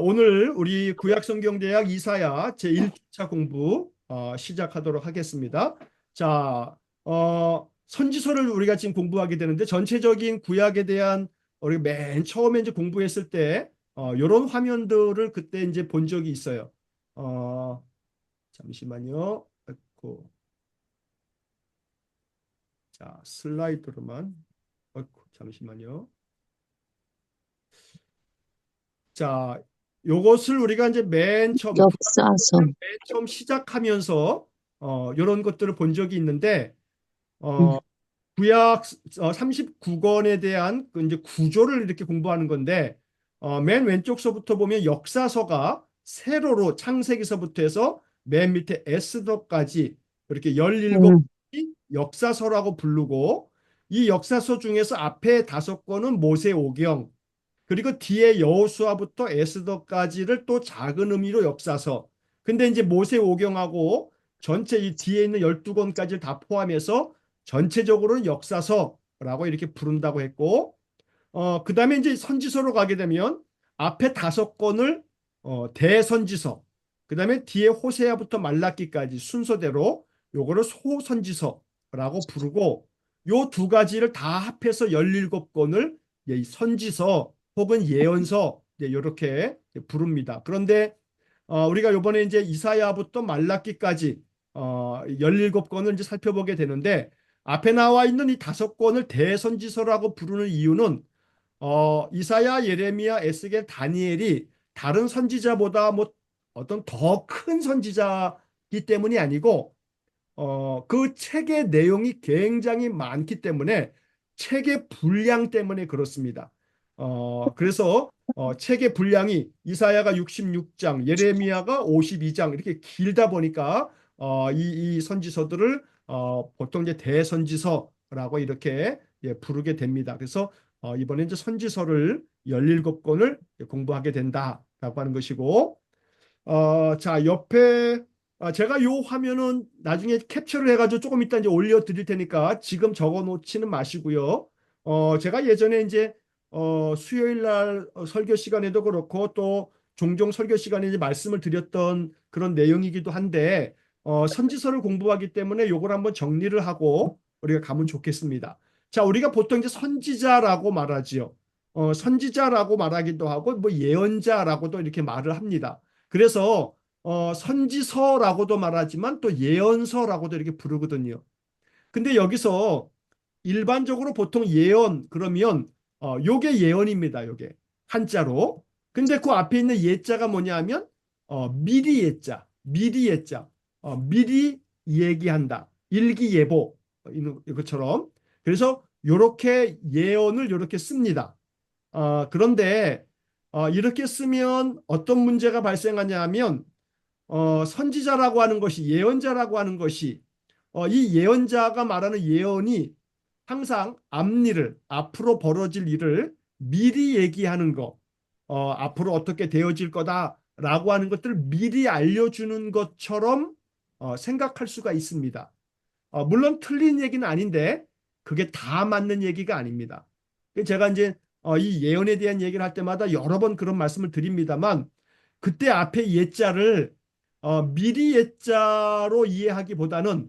오늘 우리 구약성경대학 이사야 제1차 공부 시작하도록 하겠습니다. 자, 선지서를 우리가 지금 공부하게 되는데 전체적인 구약에 대한 우리 맨 처음에 이제 공부했을 때 이런 화면들을 그때 이제 본 적이 있어요. 잠시만요. 아이고, 자, 슬라이드로만. 아이고, 잠시만요. 자, 요것을 우리가 이제 맨 처음 엽사선. 맨 처음 시작하면서 이런 것들을 본 적이 있는데 음, 어, 구약 39권에 대한 그 이제 구조를 이렇게 공부하는 건데 맨 왼쪽서부터 보면 역사서가 세로로 창세기서부터 해서 맨 밑에 에스더까지 이렇게 17권이 음, 역사서라고 부르고 이 역사서 중에서 앞에 5권은 모세오경 그리고 뒤에 여호수아부터 에스더까지를 또 작은 의미로 역사서. 근데 이제 모세오경하고 전체 이 뒤에 있는 12권까지를 다 포함해서 전체적으로는 역사서라고 이렇게 부른다고 했고, 그다음에 이제 선지서로 가게 되면 앞에 5권을 대선지서, 그다음에 뒤에 호세아부터 말라기까지 순서대로 요거를 소선지서라고 부르고, 요 두 가지를 다 합해서 17권을 선지서 혹은 예언서 이렇게 부릅니다. 그런데 우리가 이번에 이제 이사야부터 말라기까지 17권을 이제 살펴보게 되는데 앞에 나와 있는 이 5권을 대선지서라고 부르는 이유는 이사야, 예레미야, 에스겔, 다니엘이 다른 선지자보다 뭐 어떤 더 큰 선지자이기 때문이 아니고 그 책의 내용이 굉장히 많기 때문에 책의 분량 때문에 그렇습니다. 그래서 책의 분량이 이사야가 66장, 예레미야가 52장 이렇게 길다 보니까 이 선지서들을 보통 이제 대선지서라고 이렇게 부르게 됩니다. 그래서 이번에 이제 선지서를 17권을 공부하게 된다라고 하는 것이고 자, 옆에 제가 요 화면은 나중에 캡처를 해가지고 조금 이따 이제 올려드릴 테니까 지금 적어 놓지는 마시고요. 제가 예전에 이제 수요일 날 설교 시간에도 그렇고 또 종종 설교 시간에 이제 말씀을 드렸던 그런 내용이기도 한데 선지서를 공부하기 때문에 요걸 한번 정리를 하고 우리가 가면 좋겠습니다. 자, 우리가 보통 이제 선지자라고 말하지요. 선지자라고 말하기도 하고 뭐 예언자라고도 이렇게 말을 합니다. 그래서 선지서라고도 말하지만 또 예언서라고도 이렇게 부르거든요. 근데 여기서 일반적으로 보통 예언 그러면 요게 예언입니다. 요게 한자로. 근데 그 앞에 있는 예자가 뭐냐 하면 미리 예자, 미리 예자, 미리 얘기한다. 일기예보 이것처럼. 그래서 요렇게 예언을 요렇게 씁니다. 그런데 이렇게 쓰면 어떤 문제가 발생하냐 하면 선지자라고 하는 것이 예언자라고 하는 것이 이 예언자가 말하는 예언이 항상 앞일을 앞으로 벌어질 일을 미리 얘기하는 거 앞으로 어떻게 되어질 거다라고 하는 것들을 미리 알려주는 것처럼 생각할 수가 있습니다. 물론 틀린 얘기는 아닌데 그게 다 맞는 얘기가 아닙니다. 제가 이제 이 예언에 대한 얘기를 할 때마다 여러 번 그런 말씀을 드립니다만 그때 앞에 예자를 미리 예자로 이해하기보다는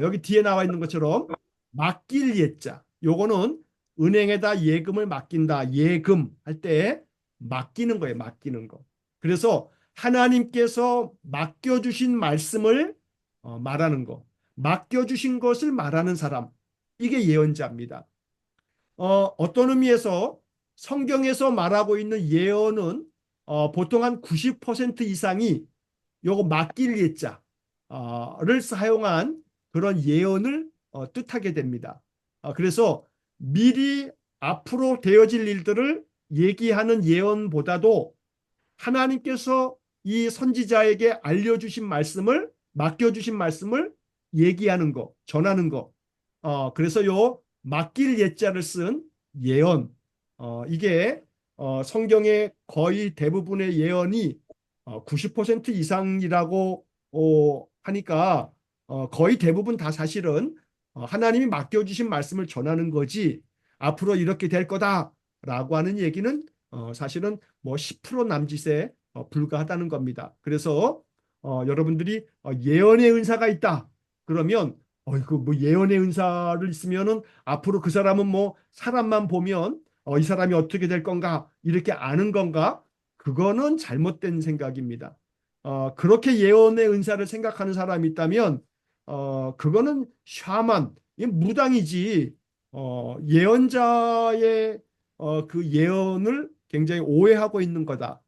여기 뒤에 나와 있는 것처럼 맡길 예자 요거는 은행에다 예금을 맡긴다 예금 할 때 맡기는 거예요. 맡기는 거. 그래서 하나님께서 맡겨주신 말씀을 말하는 거 맡겨주신 것을 말하는 사람 이게 예언자입니다. 어떤 의미에서 성경에서 말하고 있는 예언은 보통 한 90% 이상이 요거 맡길 예자를 사용한 그런 예언을 뜻하게 됩니다. 그래서 미리 앞으로 되어질 일들을 얘기하는 예언보다도 하나님께서 이 선지자에게 알려주신 말씀을 맡겨주신 말씀을 얘기하는 거, 전하는 거. 그래서 요 맡길 예자를 쓴 예언. 이게 성경의 거의 대부분의 예언이 90% 이상이라고 하니까 거의 대부분 다 사실은 하나님이 맡겨주신 말씀을 전하는 거지 앞으로 이렇게 될 거다라고 하는 얘기는 사실은 뭐 10% 남짓에 불과하다는 겁니다. 그래서 여러분들이 예언의 은사가 있다. 그러면 이거 뭐 예언의 은사를 있으면은 앞으로 그 사람은 뭐 사람만 보면 이 사람이 어떻게 될 건가 이렇게 아는 건가? 그거는 잘못된 생각입니다. 그렇게 예언의 은사를 생각하는 사람이 있다면 그거는 샤만, 이 무당이지. 예언자의 그 예언을 굉장히 오해하고 있는 거다.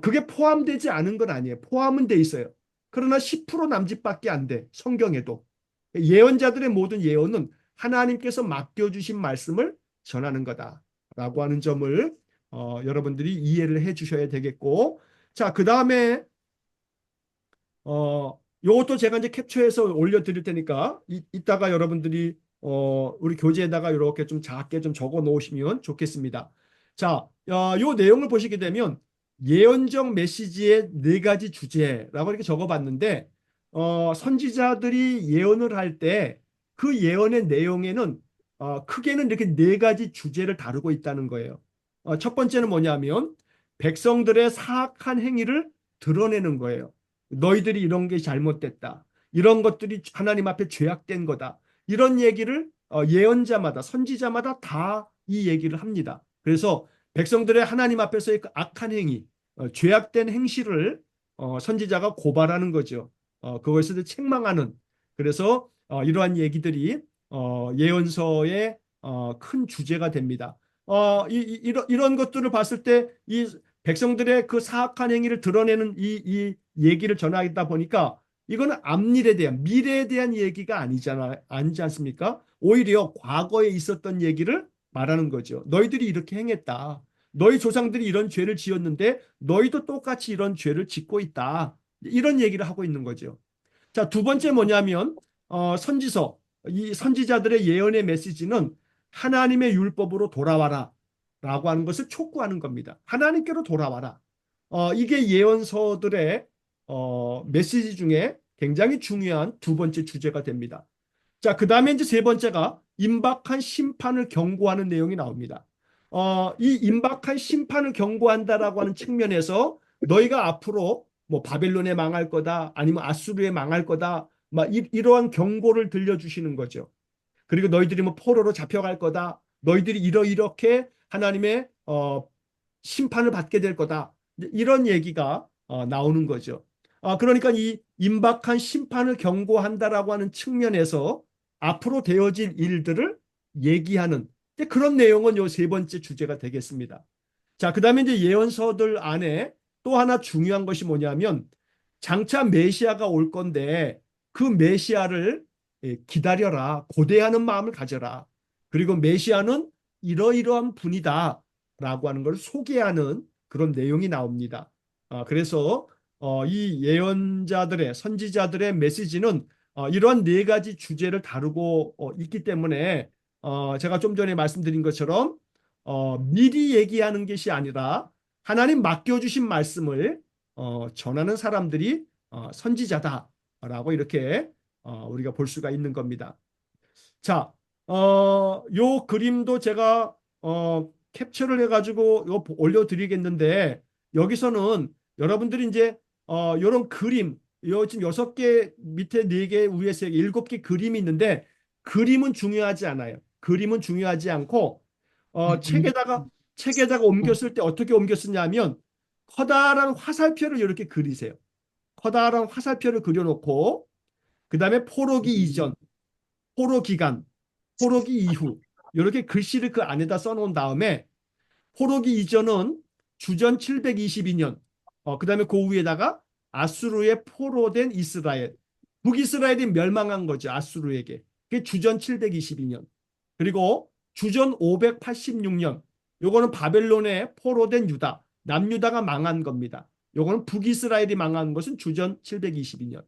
그게 포함되지 않은 건 아니에요. 포함은 돼 있어요. 그러나 10% 남짓밖에 안 돼. 성경에도. 예언자들의 모든 예언은 하나님께서 맡겨주신 말씀을 전하는 거다라고 하는 점을 여러분들이 이해를 해 주셔야 되겠고, 자, 그 다음에 요것도 제가 이제 캡처해서 올려드릴 테니까 이따가 여러분들이 우리 교재에다가 이렇게 좀 작게 좀 적어 놓으시면 좋겠습니다. 자, 요 내용을 보시게 되면 예언적 메시지의 네 가지 주제라고 이렇게 적어봤는데 선지자들이 예언을 할 때 그 예언의 내용에는 크게는 이렇게 네 가지 주제를 다루고 있다는 거예요. 첫 번째는 뭐냐면 백성들의 사악한 행위를 드러내는 거예요. 너희들이 이런 게 잘못됐다. 이런 것들이 하나님 앞에 죄악된 거다. 이런 얘기를 예언자마다 선지자마다 다 이 얘기를 합니다. 그래서 백성들의 하나님 앞에서의 그 악한 행위, 죄악된 행실을 선지자가 고발하는 거죠. 그것을 책망하는. 그래서 이러한 얘기들이 예언서의 큰 주제가 됩니다. 이런 것들을 봤을 때 이 백성들의 그 사악한 행위를 드러내는 이 얘기를 전하다 보니까 이거는 앞일에 대한 미래에 대한 얘기가 아니지 않습니까? 오히려 과거에 있었던 얘기를 말하는 거죠. 너희들이 이렇게 행했다. 너희 조상들이 이런 죄를 지었는데 너희도 똑같이 이런 죄를 짓고 있다. 이런 얘기를 하고 있는 거죠. 자, 두 번째 뭐냐면 선지서, 이 선지자들의 예언의 메시지는 하나님의 율법으로 돌아와라 라고 하는 것을 촉구하는 겁니다. 하나님께로 돌아와라. 이게 예언서들의 메시지 중에 굉장히 중요한 두 번째 주제가 됩니다. 자, 그 다음에 이제 세 번째가 임박한 심판을 경고하는 내용이 나옵니다. 이 임박한 심판을 경고한다라고 하는 측면에서 너희가 앞으로 뭐 바벨론에 망할 거다, 아니면 아수르에 망할 거다, 막 이러한 경고를 들려주시는 거죠. 그리고 너희들이 뭐 포로로 잡혀갈 거다, 너희들이 이렇게 하나님의 심판을 받게 될 거다, 이런 얘기가 나오는 거죠. 그러니까 이 임박한 심판을 경고한다라고 하는 측면에서 앞으로 되어질 일들을 얘기하는 그런 내용은 요 세 번째 주제가 되겠습니다. 자, 그 다음에 이제 예언서들 안에 또 하나 중요한 것이 뭐냐면 장차 메시아가 올 건데 그 메시아를 기다려라. 고대하는 마음을 가져라. 그리고 메시아는 이러이러한 분이다. 라고 하는 걸 소개하는 그런 내용이 나옵니다. 그래서 이 예언자들의 선지자들의 메시지는 이러한 네 가지 주제를 다루고 있기 때문에 제가 좀 전에 말씀드린 것처럼 미리 얘기하는 것이 아니라 하나님 맡겨주신 말씀을 전하는 사람들이 선지자다라고 이렇게 우리가 볼 수가 있는 겁니다. 자, 요 그림도 제가 캡처를 해가지고 이거 올려드리겠는데 여기서는 여러분들이 이제 이런 그림, 요 지금 6개 밑에 4개 위에 3개 7개 그림이 있는데 그림은 중요하지 않아요. 그림은 중요하지 않고 책에다가 옮겼을 때 어떻게 옮겼느냐면 커다란 화살표를 이렇게 그리세요. 커다란 화살표를 그려놓고 그 다음에 포로기 이전, 포로 기간, 포로기 이후 이렇게 글씨를 그 안에다 써놓은 다음에 포로기 이전은 주전 722년, 그 다음에 그 위에다가 아수르에 포로된 이스라엘, 북이스라엘이 멸망한 거죠. 아수르에게. 그게 주전 722년. 그리고 주전 586년, 요거는 바벨론에 포로된 유다, 남유다가 망한 겁니다. 요거는 북이스라엘이 망한 것은 주전 722년.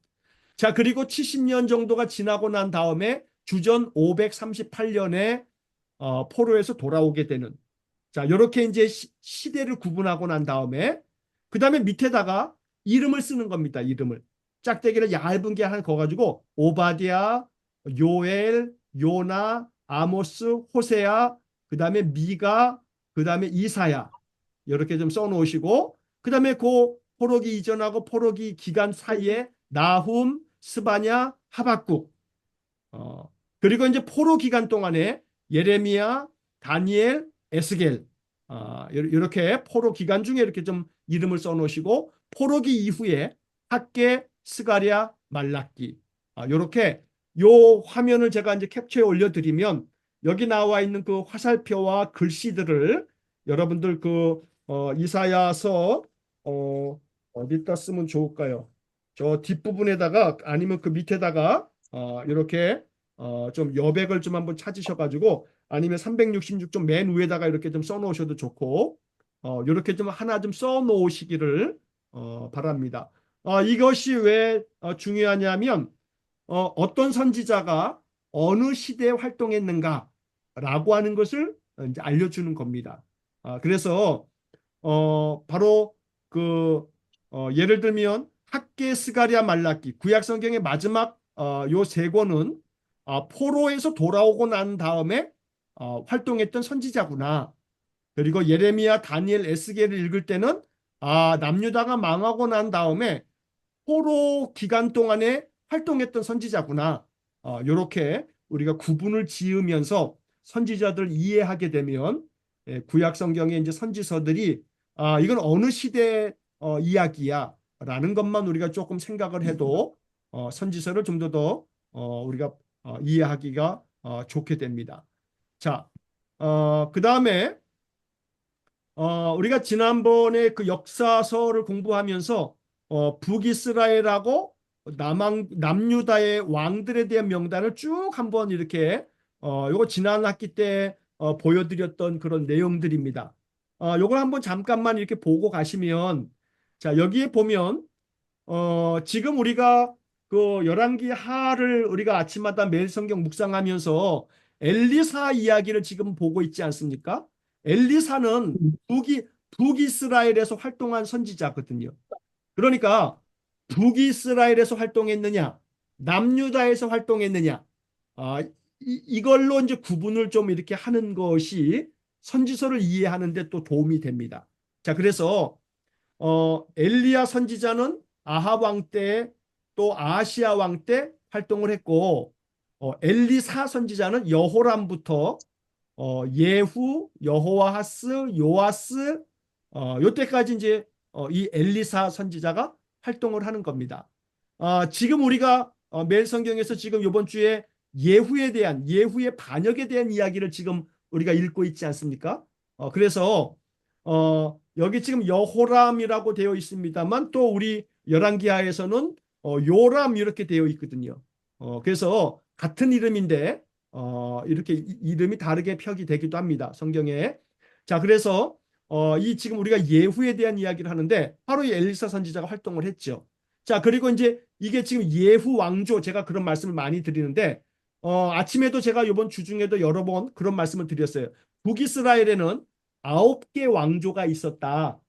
자, 그리고 70년 정도가 지나고 난 다음에 주전 538년에 포로에서 돌아오게 되는, 자, 이렇게 이제 시대를 구분하고 난 다음에 그 다음에 밑에다가 이름을 쓰는 겁니다. 이름을 짝대기를 얇은 게 하나 거가지고 오바디아, 요엘, 요나, 아모스, 호세아, 그 다음에 미가, 그 다음에 이사야, 이렇게 좀 써놓으시고 그다음에 그 포로기 이전하고 포로기 기간 사이에 나훔, 스바냐, 하박국 그리고 이제 포로 기간 동안에 예레미야, 다니엘, 에스겔 이렇게 포로 기간 중에 이렇게 좀 이름을 써놓으시고 포로기 이후에 학개, 스가랴, 말라기 이렇게 요 화면을 제가 이제 캡처해 올려드리면 여기 나와 있는 그 화살표와 글씨들을 여러분들 그 이사야서 어디다 쓰면 좋을까요? 저 뒷부분에다가 아니면 그 밑에다가 이렇게 좀 여백을 좀 한번 찾으셔가지고 아니면 366좀 맨 위에다가 이렇게 좀 써놓으셔도 좋고 이렇게 좀 하나 좀 써놓으시기를 바랍니다. 이것이 왜 중요하냐면 어떤 선지자가 어느 시대에 활동했는가라고 하는 것을 이제 알려주는 겁니다. 그래서 바로 그 예를 들면 학개, 스가랴, 말라기 구약 성경의 마지막 요 세 권은 포로에서 돌아오고 난 다음에 활동했던 선지자구나. 그리고 예레미야, 다니엘, 에스겔을 읽을 때는 남유다가 망하고 난 다음에 포로 기간 동안에 활동했던 선지자구나. 이렇게 우리가 구분을 지으면서 선지자들 이해하게 되면 구약 성경의 이제 선지서들이 이건 어느 시대 이야기야 라는 것만 우리가 조금 생각을 해도 선지서를 좀 더 우리가 이해하기가 좋게 됩니다. 자, 그 다음에 우리가 지난번에 그 역사서를 공부하면서 북이스라엘하고 남유다의 왕들에 대한 명단을 쭉 한번 이렇게 요거 지난 학기 때 보여드렸던 그런 내용들입니다. 요걸 한번 잠깐만 이렇게 보고 가시면 자 여기에 보면 지금 우리가 그 열왕기 하를 우리가 아침마다 매일 성경 묵상하면서 엘리사 이야기를 지금 보고 있지 않습니까? 엘리사는 북이스라엘에서 활동한 선지자거든요. 그러니까 북이스라엘에서 활동했느냐, 남유다에서 활동했느냐, 이걸로 이제 구분을 좀 이렇게 하는 것이 선지서를 이해하는 데 또 도움이 됩니다. 자, 그래서 엘리야 선지자는 아합 왕 때 또 아하시아 왕 때 활동을 했고 엘리사 선지자는 여호람부터 예후, 여호와하스, 요아스 요때까지 이제 이 엘리사 선지자가 활동을 하는 겁니다. 지금 우리가 매일 성경에서 지금 이번 주에 예후의 반역에 대한 이야기를 지금 우리가 읽고 있지 않습니까? 그래서 여기 지금 여호람이라고 되어 있습니다만 또 우리 열왕기하에서는 요람 이렇게 되어 있거든요. 그래서 같은 이름인데 이렇게 이름이 다르게 펴기 되기도 합니다. 성경에. 자, 그래서 이 지금 우리가 예후에 대한 이야기를 하는데 바로 이 엘리사 선지자가 활동을 했죠. 자, 그리고 이제 이게 지금 예후 왕조 제가 그런 말씀을 많이 드리는데 아침에도 제가 이번 주 중에도 여러 번 그런 말씀을 드렸어요. 북이스라엘에는 9개 왕조가 있었다.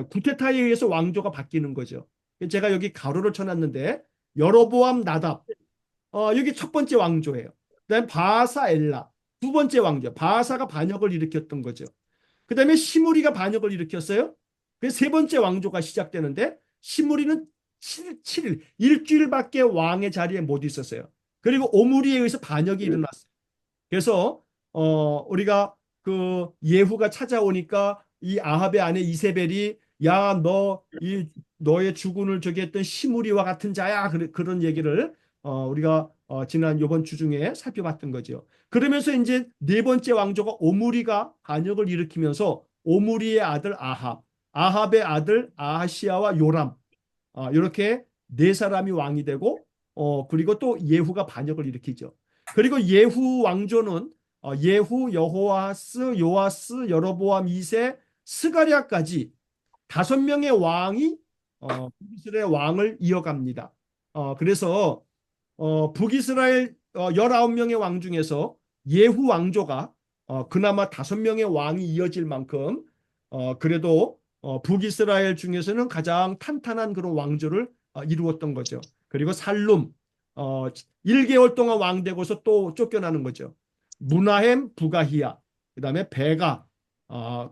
구테타에 의해서 왕조가 바뀌는 거죠. 제가 여기 가로를 쳐놨는데 여로보암 나답 여기 첫 번째 왕조예요. 그다음에 바하사 엘라 두 번째 왕조. 바하사가 반역을 일으켰던 거죠. 그다음에 시므리가 반역을 일으켰어요. 그래서 세 번째 왕조가 시작되는데 시므리는 7일 일주일밖에 왕의 자리에 못 있었어요. 그리고 오므리에 의해서 반역이 일어났어요. 그래서 우리가 그 예후가 찾아오니까 이 아합의 아내 이세벨이 야, 너의 주군을 저기 했던 시므리와 같은 자야. 그런 얘기를 우리가 지난 요번 주 중에 살펴봤던 거죠. 그러면서 이제 네 번째 왕조가 오므리가 반역을 일으키면서 오므리의 아들 아합, 아합의 아들 아하시아와 요람 이렇게 네 사람이 왕이 되고 그리고 또 예후가 반역을 일으키죠. 그리고 예후 왕조는 예후, 여호아스, 요아스, 여로보암 2세, 스가랴까지 5명의 왕이 북이스라엘 왕을 이어갑니다. 그래서 북이스라엘 19명의 왕 중에서 예후 왕조가 그나마 5명의 왕이 이어질 만큼 그래도 북이스라엘 중에서는 가장 탄탄한 그런 왕조를 이루었던 거죠. 그리고 살룸 1개월 동안 왕 되고서 또 쫓겨나는 거죠. 무나헴, 부가히야, 그다음에 베가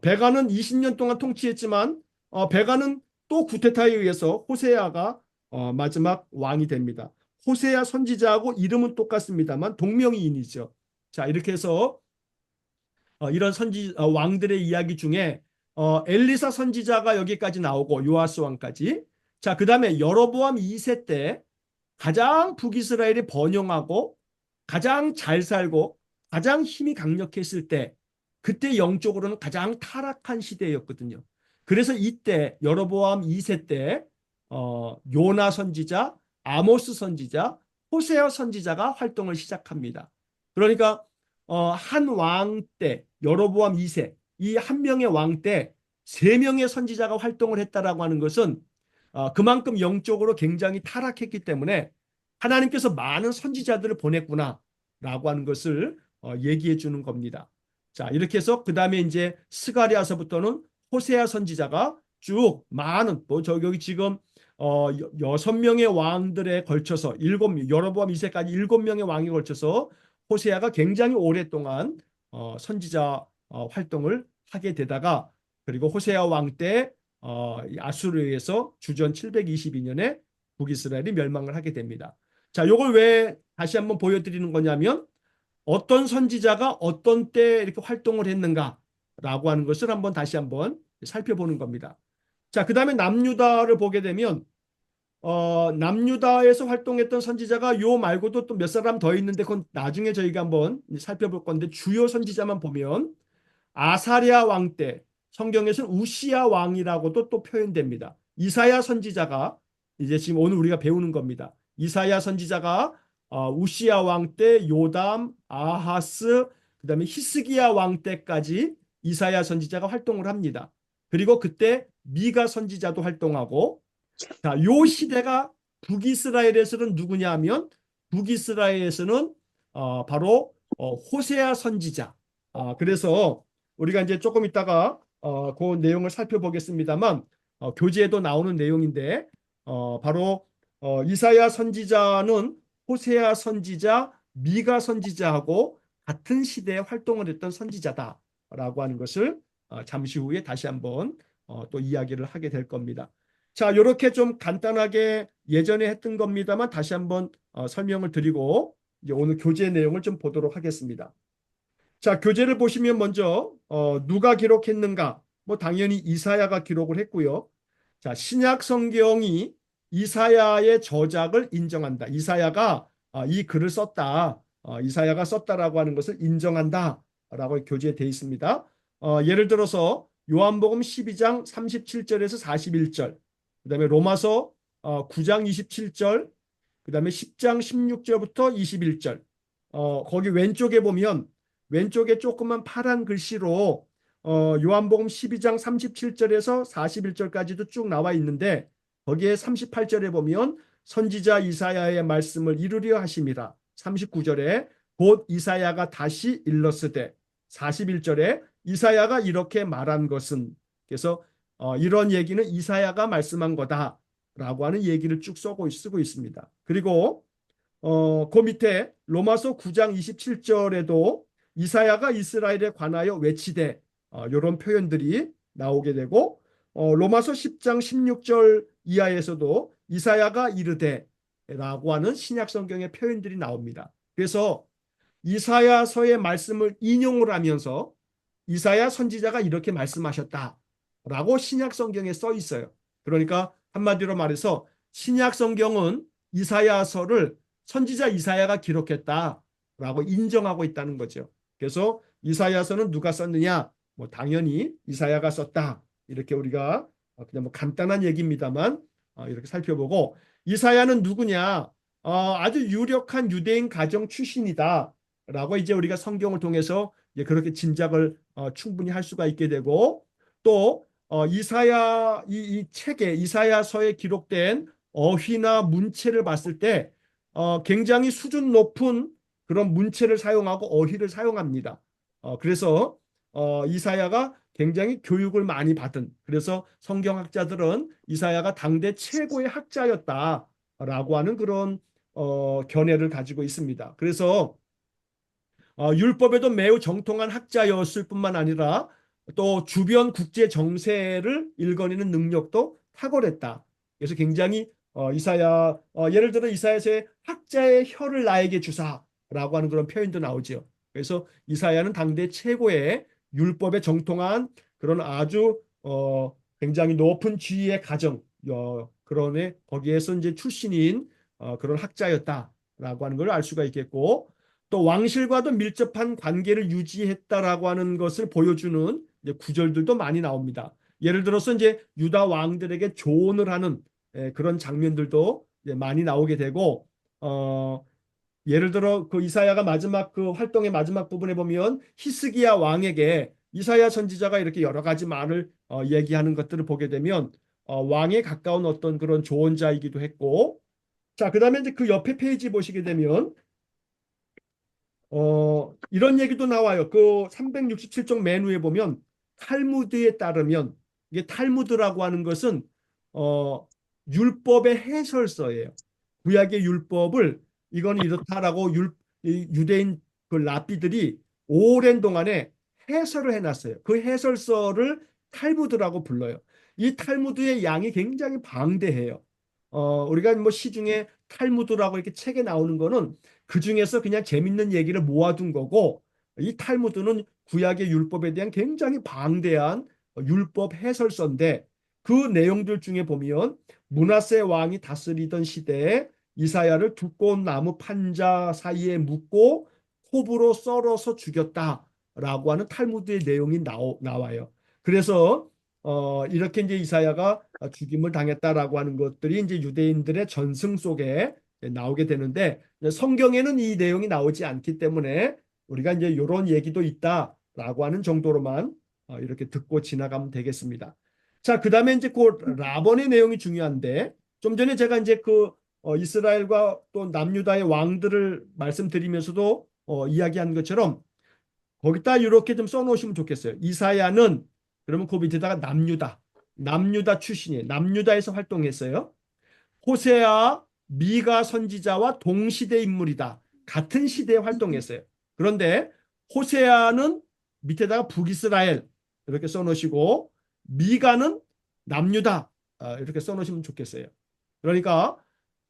베가는 20년 동안 통치했지만 베가는 또 구테타에 의해서 호세아가 마지막 왕이 됩니다. 호세아 선지자하고 이름은 똑같습니다만 동명이인이죠. 자, 이렇게 해서 이런 왕들의 이야기 중에 엘리사 선지자가 여기까지 나오고 요아스 왕까지. 자, 그다음에 여로보암 2세 때 가장 북이스라엘이 번영하고 가장 잘 살고 가장 힘이 강력했을 때, 그때 영적으로는 가장 타락한 시대였거든요. 그래서 이때 여로보암 2세 때 요나 선지자, 아모스 선지자, 호세아 선지자가 활동을 시작합니다. 그러니까 한 왕 때 여로보암 2세 이 한 명의 왕 때 세 명의 선지자가 활동을 했다라고 하는 것은 그만큼 영적으로 굉장히 타락했기 때문에 하나님께서 많은 선지자들을 보냈구나라고 하는 것을 얘기해 주는 겁니다. 자, 이렇게 해서 그 다음에 이제 스가랴서부터는 호세아 선지자가 쭉 많은 여기 지금 6명의 왕들에 걸쳐서 여로보암 2세까지 7명의 왕에 걸쳐서 호세아가 굉장히 오랫동안 선지자 활동을 하게 되다가, 그리고 호세아 왕 때 아수르에서 주전 722년에 북이스라엘이 멸망을 하게 됩니다. 자, 요걸 왜 다시 한번 보여드리는 거냐면 어떤 선지자가 어떤 때 이렇게 활동을 했는가라고 하는 것을 다시 한번 살펴보는 겁니다. 자, 그 다음에 남유다를 보게 되면 남유다에서 활동했던 선지자가 요 말고도 또 몇 사람 더 있는데 그건 나중에 저희가 한번 살펴볼 건데, 주요 선지자만 보면 아사랴 왕 때 성경에서는 우시야 왕이라고도 또 표현됩니다. 이사야 선지자가 이제 지금 오늘 우리가 배우는 겁니다. 이사야 선지자가 우시야 왕 때 요담, 아하스, 그다음에 히스기야 왕 때까지 이사야 선지자가 활동을 합니다. 그리고 그때 미가 선지자도 활동하고, 자, 요 시대가 북이스라엘에서는 누구냐 하면 북이스라엘에서는 바로 호세아 선지자. 그래서 우리가 이제 조금 있다가 그 내용을 살펴보겠습니다만 교재에도 나오는 내용인데 바로 이사야 선지자는 호세아 선지자, 미가 선지자하고 같은 시대에 활동을 했던 선지자다라고 하는 것을 잠시 후에 다시 한번 또 이야기를 하게 될 겁니다. 자, 이렇게 좀 간단하게 예전에 했던 겁니다만 다시 한번 설명을 드리고 이제 오늘 교재 내용을 좀 보도록 하겠습니다. 자, 교재를 보시면 먼저 누가 기록했는가? 뭐 당연히 이사야가 기록을 했고요. 자, 신약 성경이 이사야의 저작을 인정한다. 이사야가 이 글을 썼다. 이사야가 썼다라고 하는 것을 인정한다라고 교재에 되어 있습니다. 예를 들어서 요한복음 12장 37절에서 41절, 그다음에 로마서 9장 27절, 그다음에 10장 16절부터 21절. 거기 왼쪽에 보면 왼쪽에 조그만 파란 글씨로 요한복음 12장 37절에서 41절까지도 쭉 나와 있는데, 거기에 38절에 보면 선지자 이사야의 말씀을 이루려 하심이라. 39절에 곧 이사야가 다시 일렀으되, 41절에 이사야가 이렇게 말한 것은, 그래서 이런 얘기는 이사야가 말씀한 거다라고 하는 얘기를 쭉 쓰고 있습니다. 그리고 그 밑에 로마서 9장 27절에도 이사야가 이스라엘에 관하여 외치되, 이런 표현들이 나오게 되고, 로마서 10장 16절 이하에서도 이사야가 이르되 라고 하는 신약 성경의 표현들이 나옵니다. 그래서 이사야서의 말씀을 인용을 하면서 이사야 선지자가 이렇게 말씀하셨다라고 신약 성경에 써 있어요. 그러니까 한마디로 말해서 신약 성경은 이사야서를 선지자 이사야가 기록했다라고 인정하고 있다는 거죠. 그래서 이사야서는 누가 썼느냐? 뭐 당연히 이사야가 썼다. 이렇게 우리가 그냥 뭐 간단한 얘기입니다만 이렇게 살펴보고, 이사야는 누구냐? 아주 유력한 유대인 가정 출신이다. 라고 이제 우리가 성경을 통해서 이제 그렇게 짐작을 충분히 할 수가 있게 되고, 또 이사야 이 책에 이사야서에 기록된 어휘나 문체를 봤을 때 굉장히 수준 높은 그런 문체를 사용하고 어휘를 사용합니다. 그래서 이사야가 굉장히 교육을 많이 받은, 그래서 성경학자들은 이사야가 당대 최고의 학자였다라고 하는 그런 견해를 가지고 있습니다. 그래서 율법에도 매우 정통한 학자였을 뿐만 아니라 또 주변 국제 정세를 읽어내는 능력도 탁월했다. 그래서 굉장히 이사야 예를 들어 이사야서의 학자의 혀를 나에게 주사라고 하는 그런 표현도 나오죠. 그래서 이사야는 당대 최고의 율법에 정통한 그런 아주 굉장히 높은 지위의 가정 그런에 거기에서 이제 출신인 그런 학자였다라고 하는 걸 알 수가 있겠고 또 왕실과도 밀접한 관계를 유지했다라고 하는 것을 보여주는 이제 구절들도 많이 나옵니다. 예를 들어서 이제 유다 왕들에게 조언을 하는 그런 장면들도 이제 많이 나오게 되고 예를 들어 그 이사야가 마지막 그 활동의 마지막 부분에 보면 히스기야 왕에게 이사야 선지자가 이렇게 여러 가지 말을 얘기하는 것들을 보게 되면 왕에 가까운 어떤 그런 조언자이기도 했고 자, 그다음에 이제 그 옆에 페이지 보시게 되면 이런 얘기도 나와요. 그 367쪽 맨 위에 보면 탈무드에 따르면 이게 탈무드라고 하는 것은 어, 율법의 해설서예요. 구약의 율법을 이거는 이렇다라고 이 유대인 그 랍비들이 오랜 동안에 해설을 해놨어요. 그 해설서를 탈무드라고 불러요. 이 탈무드의 양이 굉장히 방대해요. 우리가 뭐 시중에 탈무드라고 이렇게 책에 나오는 거는 그 중에서 그냥 재밌는 얘기를 모아둔 거고 이 탈무드는 구약의 율법에 대한 굉장히 방대한 율법 해설서인데 그 내용들 중에 보면 므낫세 왕이 다스리던 시대에 이사야를 두꺼운 나무 판자 사이에 묶고 톱으로 썰어서 죽였다라고 하는 탈무드의 내용이 나와요. 그래서 이렇게 이제 이사야가 죽임을 당했다라고 하는 것들이 이제 유대인들의 전승 속에 나오게 되는데 성경에는 이 내용이 나오지 않기 때문에 우리가 이제 이런 얘기도 있다라고 하는 정도로만 이렇게 듣고 지나가면 되겠습니다. 자, 그다음에 이제 그 라본의 내용이 중요한데 좀 전에 제가 이제 그 이스라엘과 또 남유다의 왕들을 말씀드리면서도 이야기한 것처럼 거기다 이렇게 좀 써놓으시면 좋겠어요. 이사야는 그러면 그 밑에다가 남유다 출신이에요. 남유다에서 활동했어요. 호세아, 미가 선지자와 동시대 인물이다. 같은 시대에 활동했어요. 그런데 호세아는 밑에다가 북이스라엘 이렇게 써놓으시고 미가는 남유다 이렇게 써놓으시면 좋겠어요. 그러니까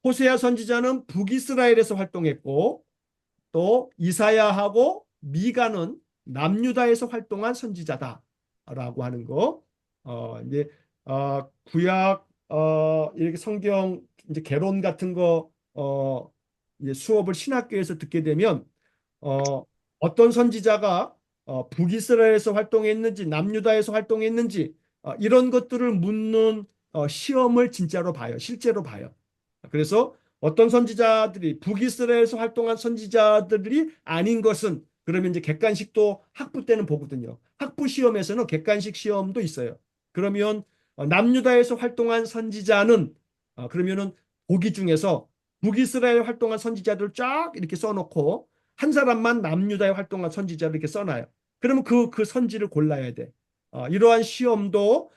호세아 선지자는 북이스라엘에서 활동했고 또 이사야하고 미가는 남유다에서 활동한 선지자다라고 하는 거. 이제 구약 이렇게 성경 이제 개론 같은 거 이제 수업을 신학교에서 듣게 되면 어떤 선지자가 북이스라엘에서 활동했는지 남유다에서 활동했는지 이런 것들을 묻는 시험을 진짜로 봐요. 실제로 봐요. 그래서 어떤 선지자들이 북이스라엘에서 활동한 선지자들이 아닌 것은 그러면 이제 객관식도 학부 때는 보거든요. 학부 시험에서는 객관식 시험도 있어요. 그러면 남유다에서 활동한 선지자는 그러면은 보기 중에서 북이스라엘 활동한 선지자들 쫙 이렇게 써놓고 한 사람만 남유다에 활동한 선지자를 이렇게 써놔요. 그러면 그 선지를 골라야 돼. 이러한 시험도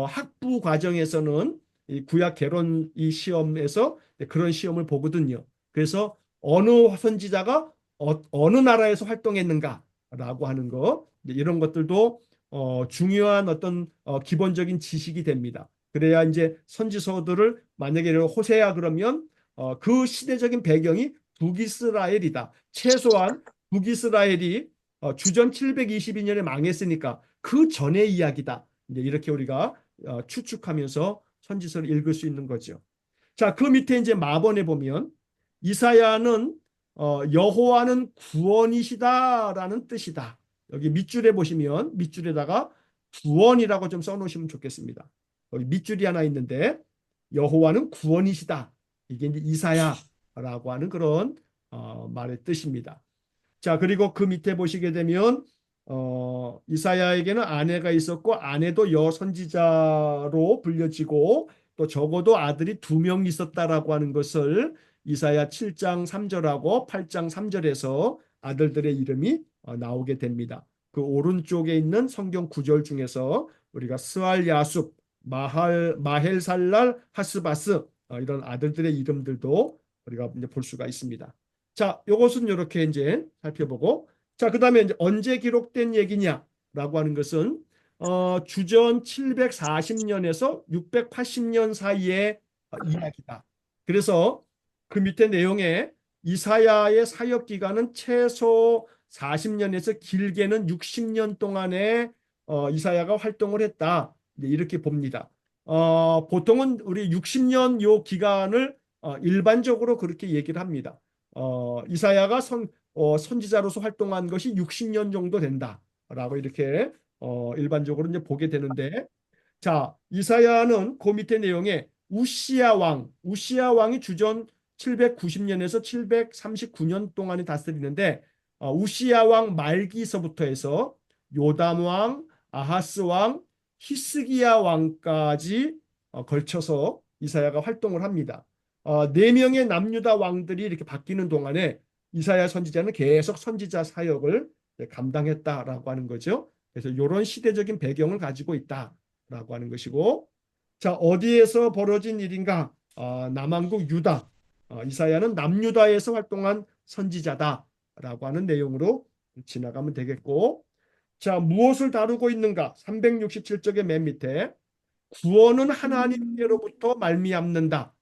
학부 과정에서는 이 구약 개론 이 시험에서 그런 시험을 보거든요. 그래서 어느 선지자가 느 나라에서 활동했는가라고 하는 거 이런 것들도 중요한 어떤 기본적인 지식이 됩니다. 그래야 이제 선지서들을 만약에 호세아 그러면 그 시대적인 배경이 북이스라엘이다. 최소한 북이스라엘이 주전 722년에 망했으니까 그 전의 이야기다. 이제 이렇게 우리가 추측하면서 선지서를 읽을 수 있는 거죠. 자, 그 밑에 이제 마번에 보면 이사야는 여호와는 구원이시다라는 뜻이다. 여기 밑줄에 보시면 밑줄에다가 구원이라고 좀 써놓으시면 좋겠습니다. 여기 밑줄이 하나 있는데 여호와는 구원이시다. 이게 이제 이사야라고 하는 그런 말의 뜻입니다. 자, 그리고 그 밑에 보시게 되면 이사야에게는 아내가 있었고 아내도 여선지자로 불려지고 또 적어도 아들이 2명 있었다라고 하는 것을 이사야 7장 3절하고 8장 3절에서 아들들의 이름이 나오게 됩니다. 그 오른쪽에 있는 성경 구절 중에서 우리가 스알 야숲, 마헬살랄 하스바스 이런 아들들의 이름들도 우리가 이제 볼 수가 있습니다. 자, 이것은 이렇게 이제 살펴보고 자, 그다음에 이제 언제 기록된 얘기냐라고 하는 것은 주전 740년에서 680년 사이의 이야기다. 그래서 그 밑에 내용에 이사야의 사역 기간은 최소 40년에서 길게는 60년 동안의 이사야가 활동을 했다. 이렇게 봅니다. 보통은 우리 60년 요 기간을 일반적으로 그렇게 얘기를 합니다. 이사야가 선지자로서 활동한 것이 60년 정도 된다라고 이렇게 일반적으로 이제 보게 되는데, 자, 이사야는 그 밑에 내용에 우시야 왕이 주전 790년에서 739년 동안에 다스리는데, 우시야 왕 말기서부터 해서 요담 왕, 아하스 왕, 히스기야 왕까지 걸쳐서 이사야가 활동을 합니다. 네 명의 남유다 왕들이 이렇게 바뀌는 동안에 이사야 선지자는 계속 선지자 사역을 감당했다라고 하는 거죠. 그래서 이런 시대적인 배경을 가지고 있다라고 하는 것이고, 자, 어디에서 벌어진 일인가? 남왕국 유다. 이사야는 남유다에서 활동한 선지자다라고 하는 내용으로 지나가면 되겠고, 자, 무엇을 다루고 있는가? 367쪽의 맨 밑에 구원은 하나님께로부터 말미암는다.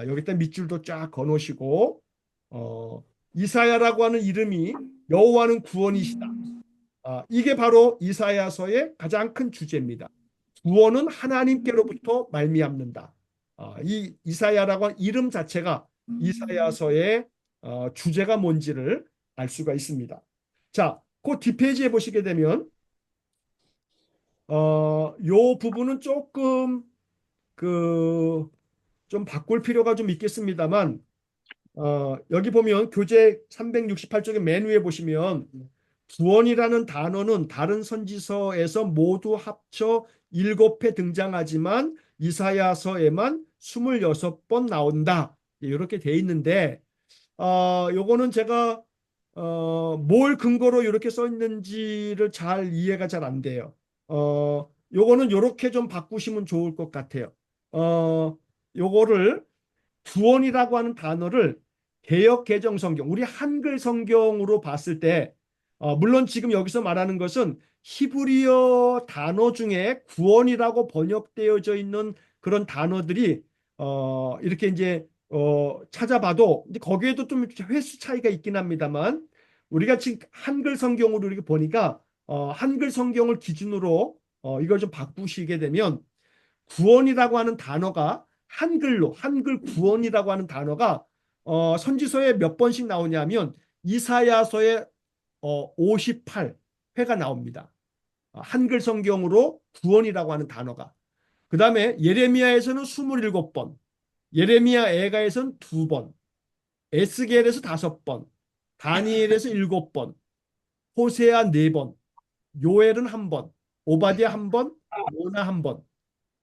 여기다 밑줄도 쫙 거놓으시고, 이사야라고 하는 이름이 여호와는 구원이시다. 이게 바로 이사야서의 가장 큰 주제입니다. 구원은 하나님께로부터 말미암는다. 이 이사야라고 하는 이름 자체가 이사야서의 주제가 뭔지를 알 수가 있습니다. 자, 그 뒷페이지에 보시게 되면 요 부분은 조금 그 좀 바꿀 필요가 좀 있겠습니다만, 여기 보면 교재 368쪽의 맨 위에 보시면 구원이라는 단어는 다른 선지서에서 모두 합쳐 7회 등장하지만 이사야서에만 26번 나온다. 이렇게 돼 있는데, 요거는 제가 뭘 근거로 이렇게 써 있는지를 잘 이해가 잘 안 돼요. 요거는 요렇게 좀 바꾸시면 좋을 것 같아요. 요거를 구원이라고 하는 단어를 개역 개정 성경, 우리 한글 성경으로 봤을 때, 물론 지금 여기서 말하는 것은 히브리어 단어 중에 구원이라고 번역되어져 있는 그런 단어들이 이렇게 이제 찾아봐도 이제 거기에도 좀 횟수 차이가 있긴 합니다만, 우리가 지금 한글 성경으로 이렇게 보니까 한글 성경을 기준으로 이걸 좀 바꾸시게 되면 구원이라고 하는 단어가 한글로 한글 구원이라고 하는 단어가 선지서에 몇 번씩 나오냐면 이사야서에 58회가 나옵니다. 한글 성경으로 구원이라고 하는 단어가. 그 다음에 예레미야에서는 27번, 예레미야 애가에서는 2번, 에스겔에서 5번, 다니엘에서 7번, 호세아 4번, 요엘은 1번, 오바댜 1번, 요나 1번,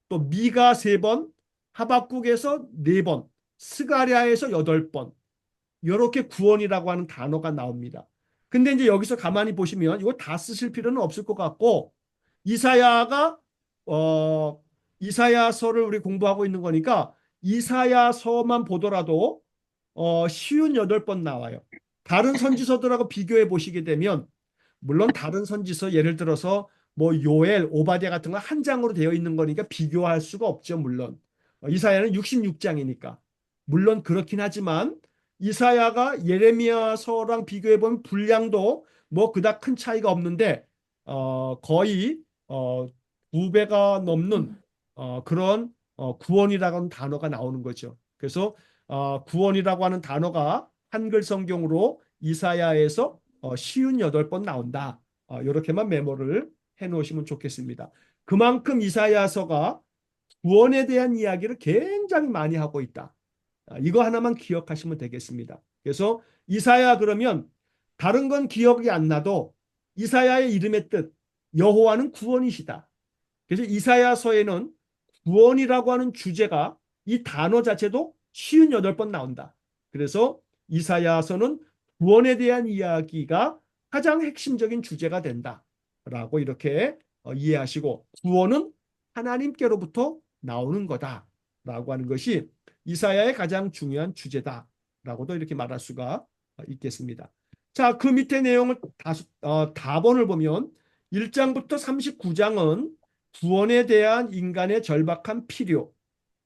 또 미가 3번, 하박국에서 4번, 스가랴에서 8번, 이렇게 구원이라고 하는 단어가 나옵니다. 근데 이제 여기서 가만히 보시면 이거 다 쓰실 필요는 없을 것 같고, 이사야가 이사야서를 우리 공부하고 있는 거니까 이사야서만 보더라도 쉬운 8번 나와요. 다른 선지서들하고 비교해 보시게 되면, 물론 다른 선지서 예를 들어서 뭐 요엘, 오바댜 같은 거 한 장으로 되어 있는 거니까 비교할 수가 없죠. 물론 이사야는 66장이니까 물론 그렇긴 하지만 이사야가 예레미야서랑 비교해 보면 분량도 뭐 그닥 큰 차이가 없는데 거의 2배가 넘는 그런 구원이라고 하는 단어가 나오는 거죠. 그래서 구원이라고 하는 단어가 한글 성경으로 이사야에서 쉬운 8번 나온다. 이렇게만 메모를 해 놓으시면 좋겠습니다. 그만큼 이사야서가 구원에 대한 이야기를 굉장히 많이 하고 있다. 이거 하나만 기억하시면 되겠습니다. 그래서 이사야 그러면 다른 건 기억이 안 나도 이사야의 이름의 뜻, 여호와는 구원이시다. 그래서 이사야서에는 구원이라고 하는 주제가 이 단어 자체도 58번 나온다. 그래서 이사야서는 구원에 대한 이야기가 가장 핵심적인 주제가 된다라고 이렇게 이해하시고, 구원은 하나님께로부터 나오는 거다라고 하는 것이 이사야의 가장 중요한 주제다라고도 이렇게 말할 수가 있겠습니다. 자, 그 밑에 내용을 다번을 보면 1장부터 39장은 구원에 대한 인간의 절박한 필요,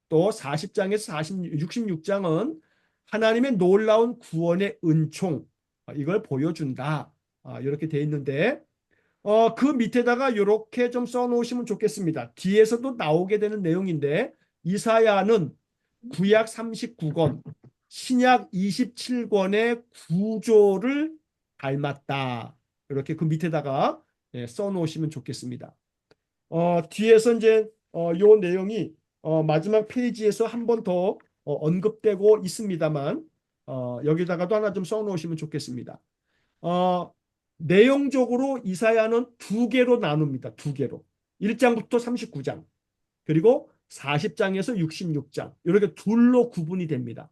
또 40장에서 66장은 하나님의 놀라운 구원의 은총, 이걸 보여준다. 이렇게 돼 있는데 그 밑에다가 이렇게 좀 써놓으시면 좋겠습니다. 뒤에서도 나오게 되는 내용인데 이사야는 구약 39권, 신약 27권의 구조를 닮았다. 이렇게 그 밑에다가 써놓으시면 좋겠습니다. 뒤에서 이제 요 내용이 마지막 페이지에서 한 번 더 언급되고 있습니다만 여기다가도 하나 좀 써놓으시면 좋겠습니다. 어, 내용적으로 이사야는 두 개로 나눕니다. 두 개로. 1장부터 39장 그리고 40장에서 66장 이렇게 둘로 구분이 됩니다.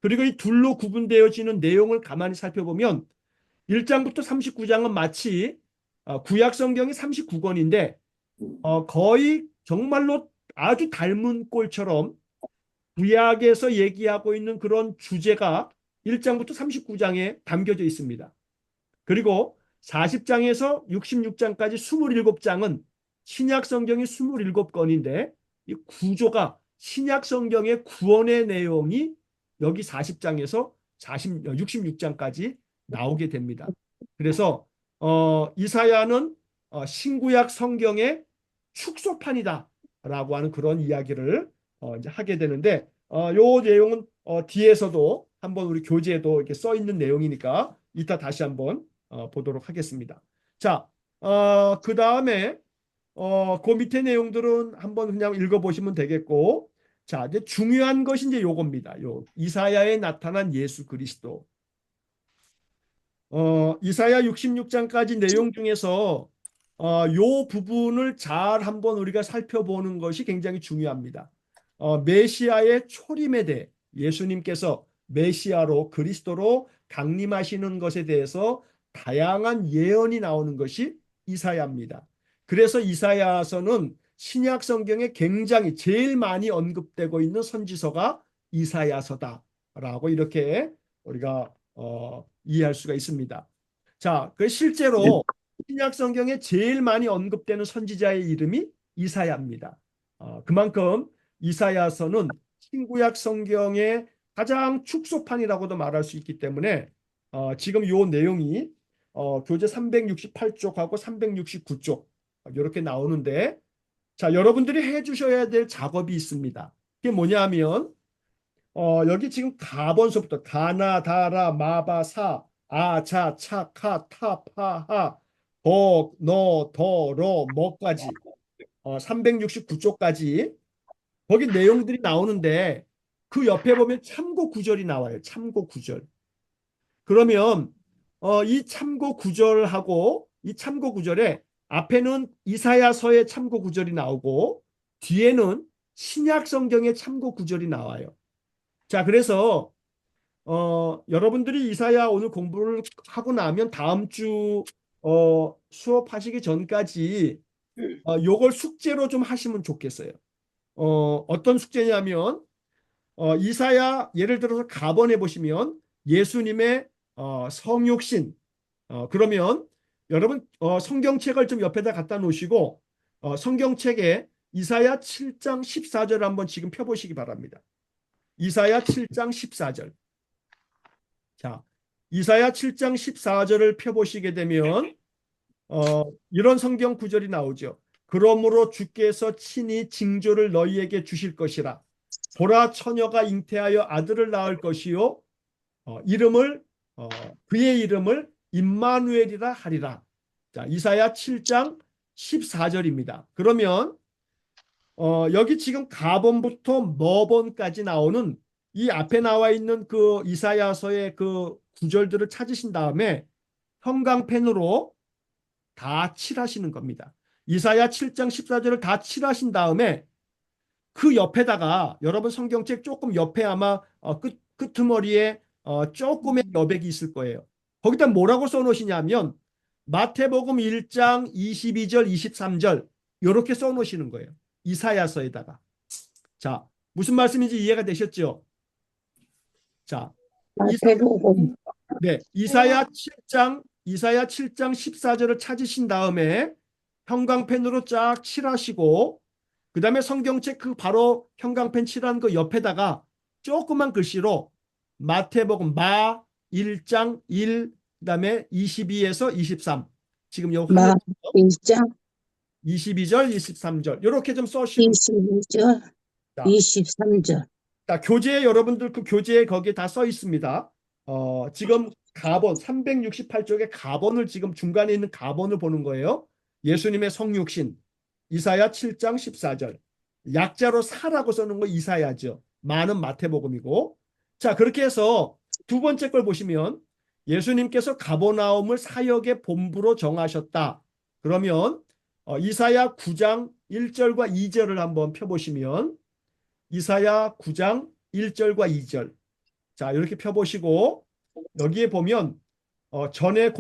그리고 이 둘로 구분되어지는 내용을 가만히 살펴보면 1장부터 39장은 마치 구약 성경이 39권인데 거의 정말로 아주 닮은 꼴처럼 구약에서 얘기하고 있는 그런 주제가 1장부터 39장에 담겨져 있습니다. 그리고 40장에서 66장까지 27장은 신약 성경이 27권인데 이 구조가 신약 성경의 구원의 내용이 여기 40장에서 66장까지 나오게 됩니다. 그래서 이사야는 신구약 성경의 축소판이다라고 하는 그런 이야기를 이제 하게 되는데 요 내용은 뒤에서도 한번 우리 교재에도 이렇게 써 있는 내용이니까 이따 다시 한번 보도록 하겠습니다. 자, 그 다음에 그 밑에 내용들은 한번 그냥 읽어보시면 되겠고, 자, 이제 중요한 것이 이제 요겁니다. 요 이사야에 나타난 예수 그리스도. 이사야 66장까지 내용 중에서 요 부분을 잘 한번 우리가 살펴보는 것이 굉장히 중요합니다. 메시아의 초림에 대해 예수님께서 메시아로 그리스도로 강림하시는 것에 대해서 다양한 예언이 나오는 것이 이사야입니다. 그래서 이사야서는 신약 성경에 굉장히 제일 많이 언급되고 있는 선지서가 이사야서다라고 이렇게 우리가 이해할 수가 있습니다. 자, 그 실제로 신약 성경에 제일 많이 언급되는 선지자의 이름이 이사야입니다. 그만큼 이사야서는 신구약 성경의 가장 축소판이라고도 말할 수 있기 때문에 지금 이 내용이 교재 368쪽하고 369쪽 이렇게 나오는데 자, 여러분들이 해주셔야 될 작업이 있습니다. 그게 뭐냐면 여기 지금 가번서부터 가나 다라 마바사 아자 차카 타파하 덕너더러 뭐까지 369쪽까지 거기 내용들이 나오는데 그 옆에 보면 참고 구절이 나와요. 참고 구절. 그러면 이 참고 구절하고 이 참고 구절에 앞에는 이사야서의 참고 구절이 나오고 뒤에는 신약 성경의 참고 구절이 나와요. 자, 그래서 여러분들이 이사야 오늘 공부를 하고 나면 다음 주 수업하시기 전까지 요걸 숙제로 좀 하시면 좋겠어요. 어떤 숙제냐면 이사야 예를 들어서 가번에 보시면 예수님의 성육신 그러면 여러분 성경책을 좀 옆에다 갖다 놓으시고 성경책에 이사야 7장 14절 한번 지금 펴보시기 바랍니다. 이사야 7장 14절. 자, 이사야 7장 14절을 펴보시게 되면 이런 성경 구절이 나오죠. 그러므로 주께서 친히 징조를 너희에게 주실 것이라. 보라 처녀가 잉태하여 아들을 낳을 것이요 이름을 그의 이름을 임마누엘이라 하리라. 자, 이사야 7장 14절입니다. 그러면 여기 지금 가본부터 머본까지 나오는 이 앞에 나와 있는 그 이사야서의 그 구절들을 찾으신 다음에 형광펜으로 다 칠하시는 겁니다. 이사야 7장 14절을 다 칠하신 다음에 그 옆에다가 여러분 성경책 조금 옆에 아마 끄트머리에 조금의 여백이 있을 거예요. 거기다 뭐라고 써놓으시냐면 마태복음 1장 22절 23절 이렇게 써놓으시는 거예요. 이사야서에다가. 자, 무슨 말씀인지 이해가 되셨죠? 자, 마태복음 네, 이사야 7장 이사야 7장 14절을 찾으신 다음에 형광펜으로 쫙 칠하시고 그 다음에 성경책 그 바로 형광펜 칠한 그 옆에다가 조그만 글씨로 마태복음 마 1장 1 그다음에 22에서 23 지금 요 화면 마 1장 22절 23절 이렇게 좀 써시는 22절 겁니다. 23절. 자, 교재에 여러분들 그 교재에 거기에 다 써 있습니다. 지금 가본 368쪽에 가본을 지금 중간에 있는 가본을 보는 거예요. 예수님의 성육신 이사야 7장 14절 약자로 사라고 써놓은 거 이사야죠. 마는 마태복음이고 자 그렇게 해서 두 번째 걸 보시면 예수님께서 가버나움을 사역의 본부로 정하셨다. 그러면 이사야 9장 1절과 2절을 한번 펴보시면 이사야 9장 1절과 2절 자 이렇게 펴보시고 여기에 보면 전에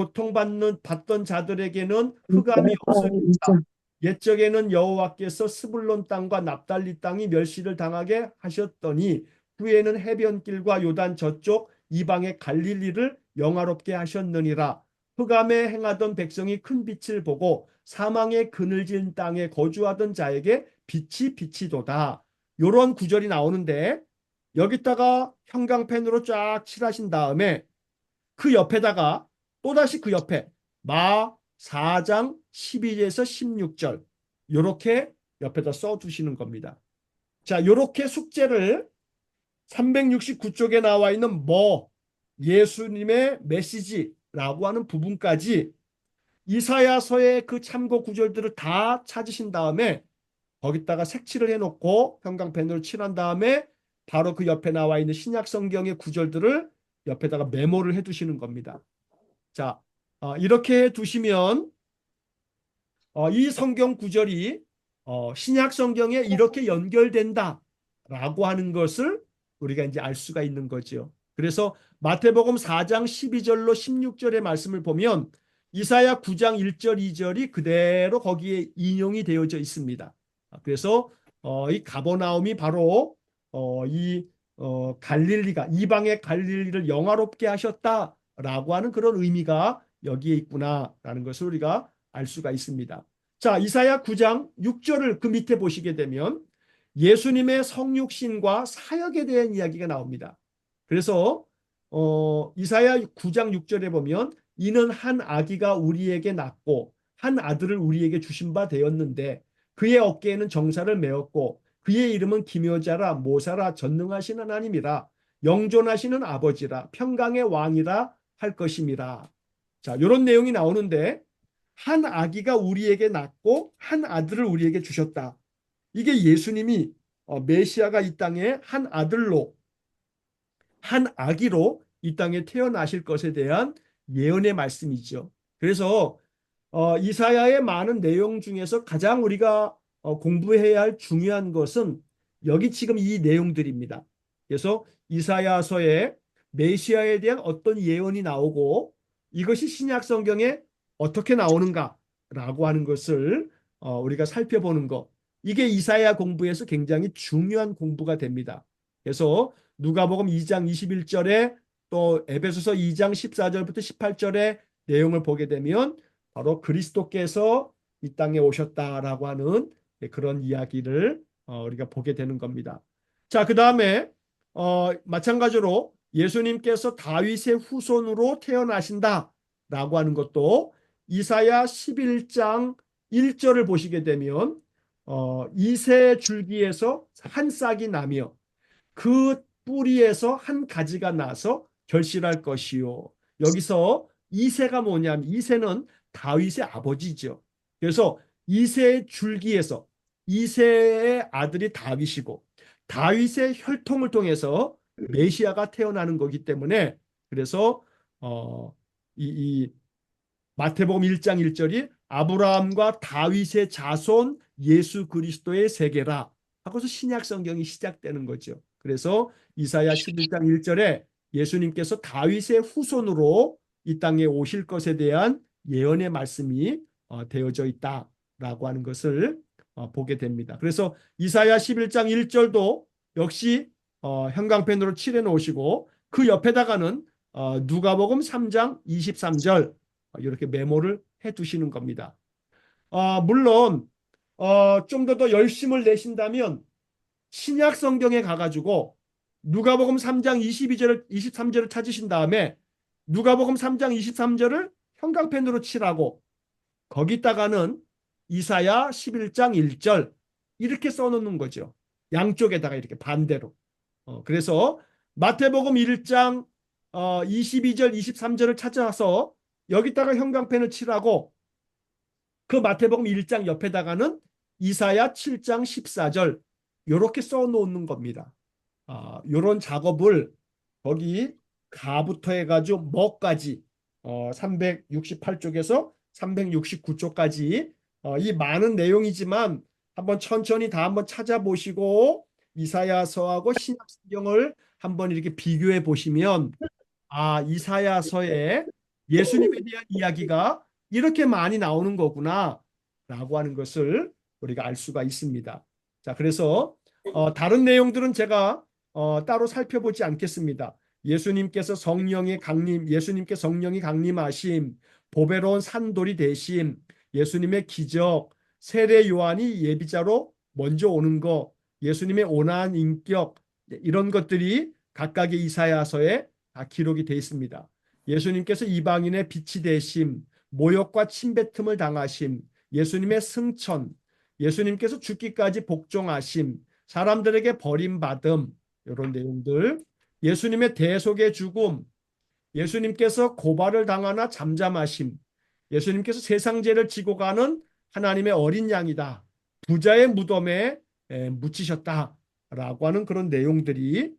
받던 자들에게는 흑암이 없어졌다. 옛적에는 여호와께서 스불론 땅과 납달리 땅이 멸시를 당하게 하셨더니 후에는 해변길과 요단 저쪽 이방의 갈릴리를 영화롭게 하셨느니라. 흑암에 행하던 백성이 큰 빛을 보고 사망의 그늘진 땅에 거주하던 자에게 빛이 비치도다. 요런 구절이 나오는데 여기다가 형광펜으로 쫙 칠하신 다음에 그 옆에다가 또다시 그 옆에 마 4장 12절에서 16절 요렇게 옆에다 써두시는 겁니다. 자, 요렇게 숙제를 369쪽에 나와 있는 예수님의 메시지라고 하는 부분까지 이사야서의 그 참고 구절들을 다 찾으신 다음에 거기다가 색칠을 해놓고 형광펜으로 칠한 다음에 바로 그 옆에 나와 있는 신약 성경의 구절들을 옆에다가 메모를 해두시는 겁니다. 자, 이렇게 해두시면 이 성경 구절이 신약 성경에 이렇게 연결된다라고 하는 것을 우리가 이제 알 수가 있는 거죠. 그래서 마태복음 4장 12절로 16절의 말씀을 보면 이사야 9장 1절 2절이 그대로 거기에 인용이 되어져 있습니다. 그래서 이 가버나움이 바로 이 갈릴리가 이방의 갈릴리를 영화롭게 하셨다라고 하는 그런 의미가 여기에 있구나라는 것을 우리가 알 수가 있습니다. 자, 이사야 9장 6절을 그 밑에 보시게 되면 예수님의 성육신과 사역에 대한 이야기가 나옵니다. 그래서 이사야 9장 6절에 보면 이는 한 아기가 우리에게 낳고 한 아들을 우리에게 주신 바 되었는데 그의 어깨에는 정사를 메었고 그의 이름은 기묘자라 모사라 전능하신 하나님이라 영존하시는 아버지라 평강의 왕이라 할 것임이라. 자, 이런 내용이 나오는데 한 아기가 우리에게 낳고 한 아들을 우리에게 주셨다. 이게 예수님이 메시아가 이 땅에 한 아들로 한 아기로 이 땅에 태어나실 것에 대한 예언의 말씀이죠. 그래서 이사야의 많은 내용 중에서 가장 우리가 공부해야 할 중요한 것은 여기 지금 이 내용들입니다. 그래서 이사야서에 메시아에 대한 어떤 예언이 나오고 이것이 신약 성경에 어떻게 나오는가라고 하는 것을 우리가 살펴보는 것. 이게 이사야 공부에서 굉장히 중요한 공부가 됩니다. 그래서 누가복음 2장 21절에 또 에베소서 2장 14절부터 18절의 내용을 보게 되면 바로 그리스도께서 이 땅에 오셨다라고 하는 그런 이야기를 우리가 보게 되는 겁니다. 자, 그 다음에 마찬가지로 예수님께서 다윗의 후손으로 태어나신다라고 하는 것도 이사야 11장 1절을 보시게 되면 이새 줄기에서 한 싹이 나며 그 뿌리에서 한 가지가 나서 결실할 것이요. 여기서 이새가 뭐냐면 이새는 다윗의 아버지죠. 그래서 이새의 줄기에서 이새의 아들이 다윗이고 다윗의 혈통을 통해서 메시아가 태어나는 거기 때문에 그래서 이 마태복음 1장 1절이 아브라함과 다윗의 자손 예수 그리스도의 세계라 하고서 신약 성경이 시작되는 거죠. 그래서 이사야 11장 1절에 예수님께서 다윗의 후손으로 이 땅에 오실 것에 대한 예언의 말씀이 되어져 있다라고 하는 것을 보게 됩니다. 그래서 이사야 11장 1절도 역시 형광펜으로 칠해 놓으시고 그 옆에다가는 누가복음 3장 23절 이렇게 메모를 해 두시는 겁니다. 물론 좀 더 열심을 내신다면 신약 성경에 가가지고 누가복음 3장 22절 23절을 찾으신 다음에 누가복음 3장 23절을 형광펜으로 칠하고 거기다가는 이사야 11장 1절 이렇게 써놓는 거죠. 양쪽에다가 이렇게 반대로. 그래서 마태복음 1장 22절 23절을 찾아서 여기다가 형광펜을 칠하고 그 마태복음 1장 옆에다가는 이사야 7장 14절 이렇게 써놓는 겁니다. 이런 작업을 거기 가부터 해가지고 뭐까지 368쪽에서 369쪽까지 이 많은 내용이지만 한번 천천히 다 한번 찾아보시고 이사야서하고 신약성경을 한번 이렇게 비교해 보시면 이사야서에 예수님에 대한 이야기가 이렇게 많이 나오는 거구나 라고 하는 것을 우리가 알 수가 있습니다. 자, 그래서 다른 내용들은 제가 따로 살펴보지 않겠습니다. 예수님께서 예수님께 성령이 강림하심, 보배로운 산돌이 되심, 예수님의 기적, 세례 요한이 예비자로 먼저 오는 거, 예수님의 온화한 인격 이런 것들이 각각의 이사야서에 다 기록이 되어 있습니다. 예수님께서 이방인의 빛이 되심, 모욕과 침뱉음을 당하심, 예수님의 승천, 예수님께서 죽기까지 복종하심, 사람들에게 버림받음 이런 내용들, 예수님의 대속의 죽음, 예수님께서 고발을 당하나 잠잠하심, 예수님께서 세상 죄를 지고 가는 하나님의 어린 양이다. 부자의 무덤에 묻히셨다라고 하는 그런 내용들이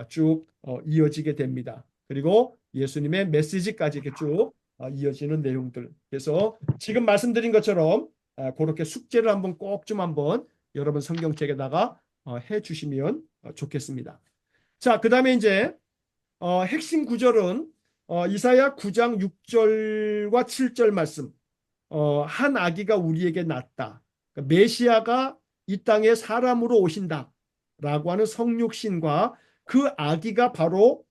쭉 이어지게 됩니다. 그리고 예수님의 메시지까지 이렇게 쭉 이어지는 내용들. 그래서 지금 말씀드린 것처럼 그렇게 숙제를 한번 꼭 좀 한번 여러분 성경책에다가 해 주시면 좋겠습니다. 자, 그 다음에 이제 핵심 구절은 이사야 9장 6절과 7절 말씀. 한 아기가 우리에게 낳았다. 그러니까 메시아가 이 땅에 사람으로 오신다라고 하는 성육신과 그 아기가 바로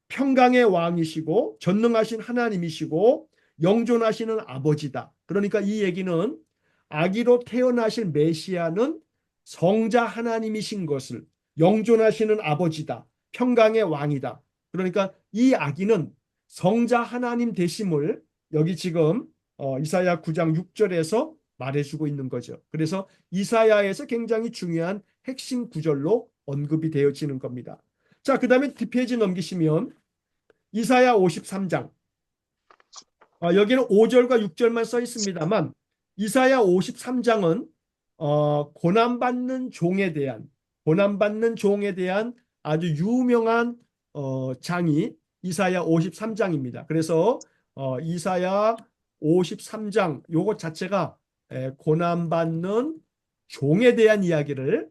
평강의 왕이시고 전능하신 하나님이시고 영존하시는 아버지다. 그러니까 이 얘기는 아기로 태어나실 메시아는 성자 하나님이신 것을, 영존하시는 아버지다. 평강의 왕이다. 그러니까 이 아기는 성자 하나님 되심을 여기 지금 이사야 9장 6절에서 말해주고 있는 거죠. 그래서 이사야에서 굉장히 중요한 핵심 구절로 언급이 되어지는 겁니다. 자, 그 다음에 뒷페이지 넘기시면 이사야 53장. 여기는 5절과 6절만 써 있습니다만 이사야 53장은 고난받는 종에 대한 아주 유명한 장이 이사야 53장입니다. 그래서 이사야 53장 요것 자체가 고난받는 종에 대한 이야기를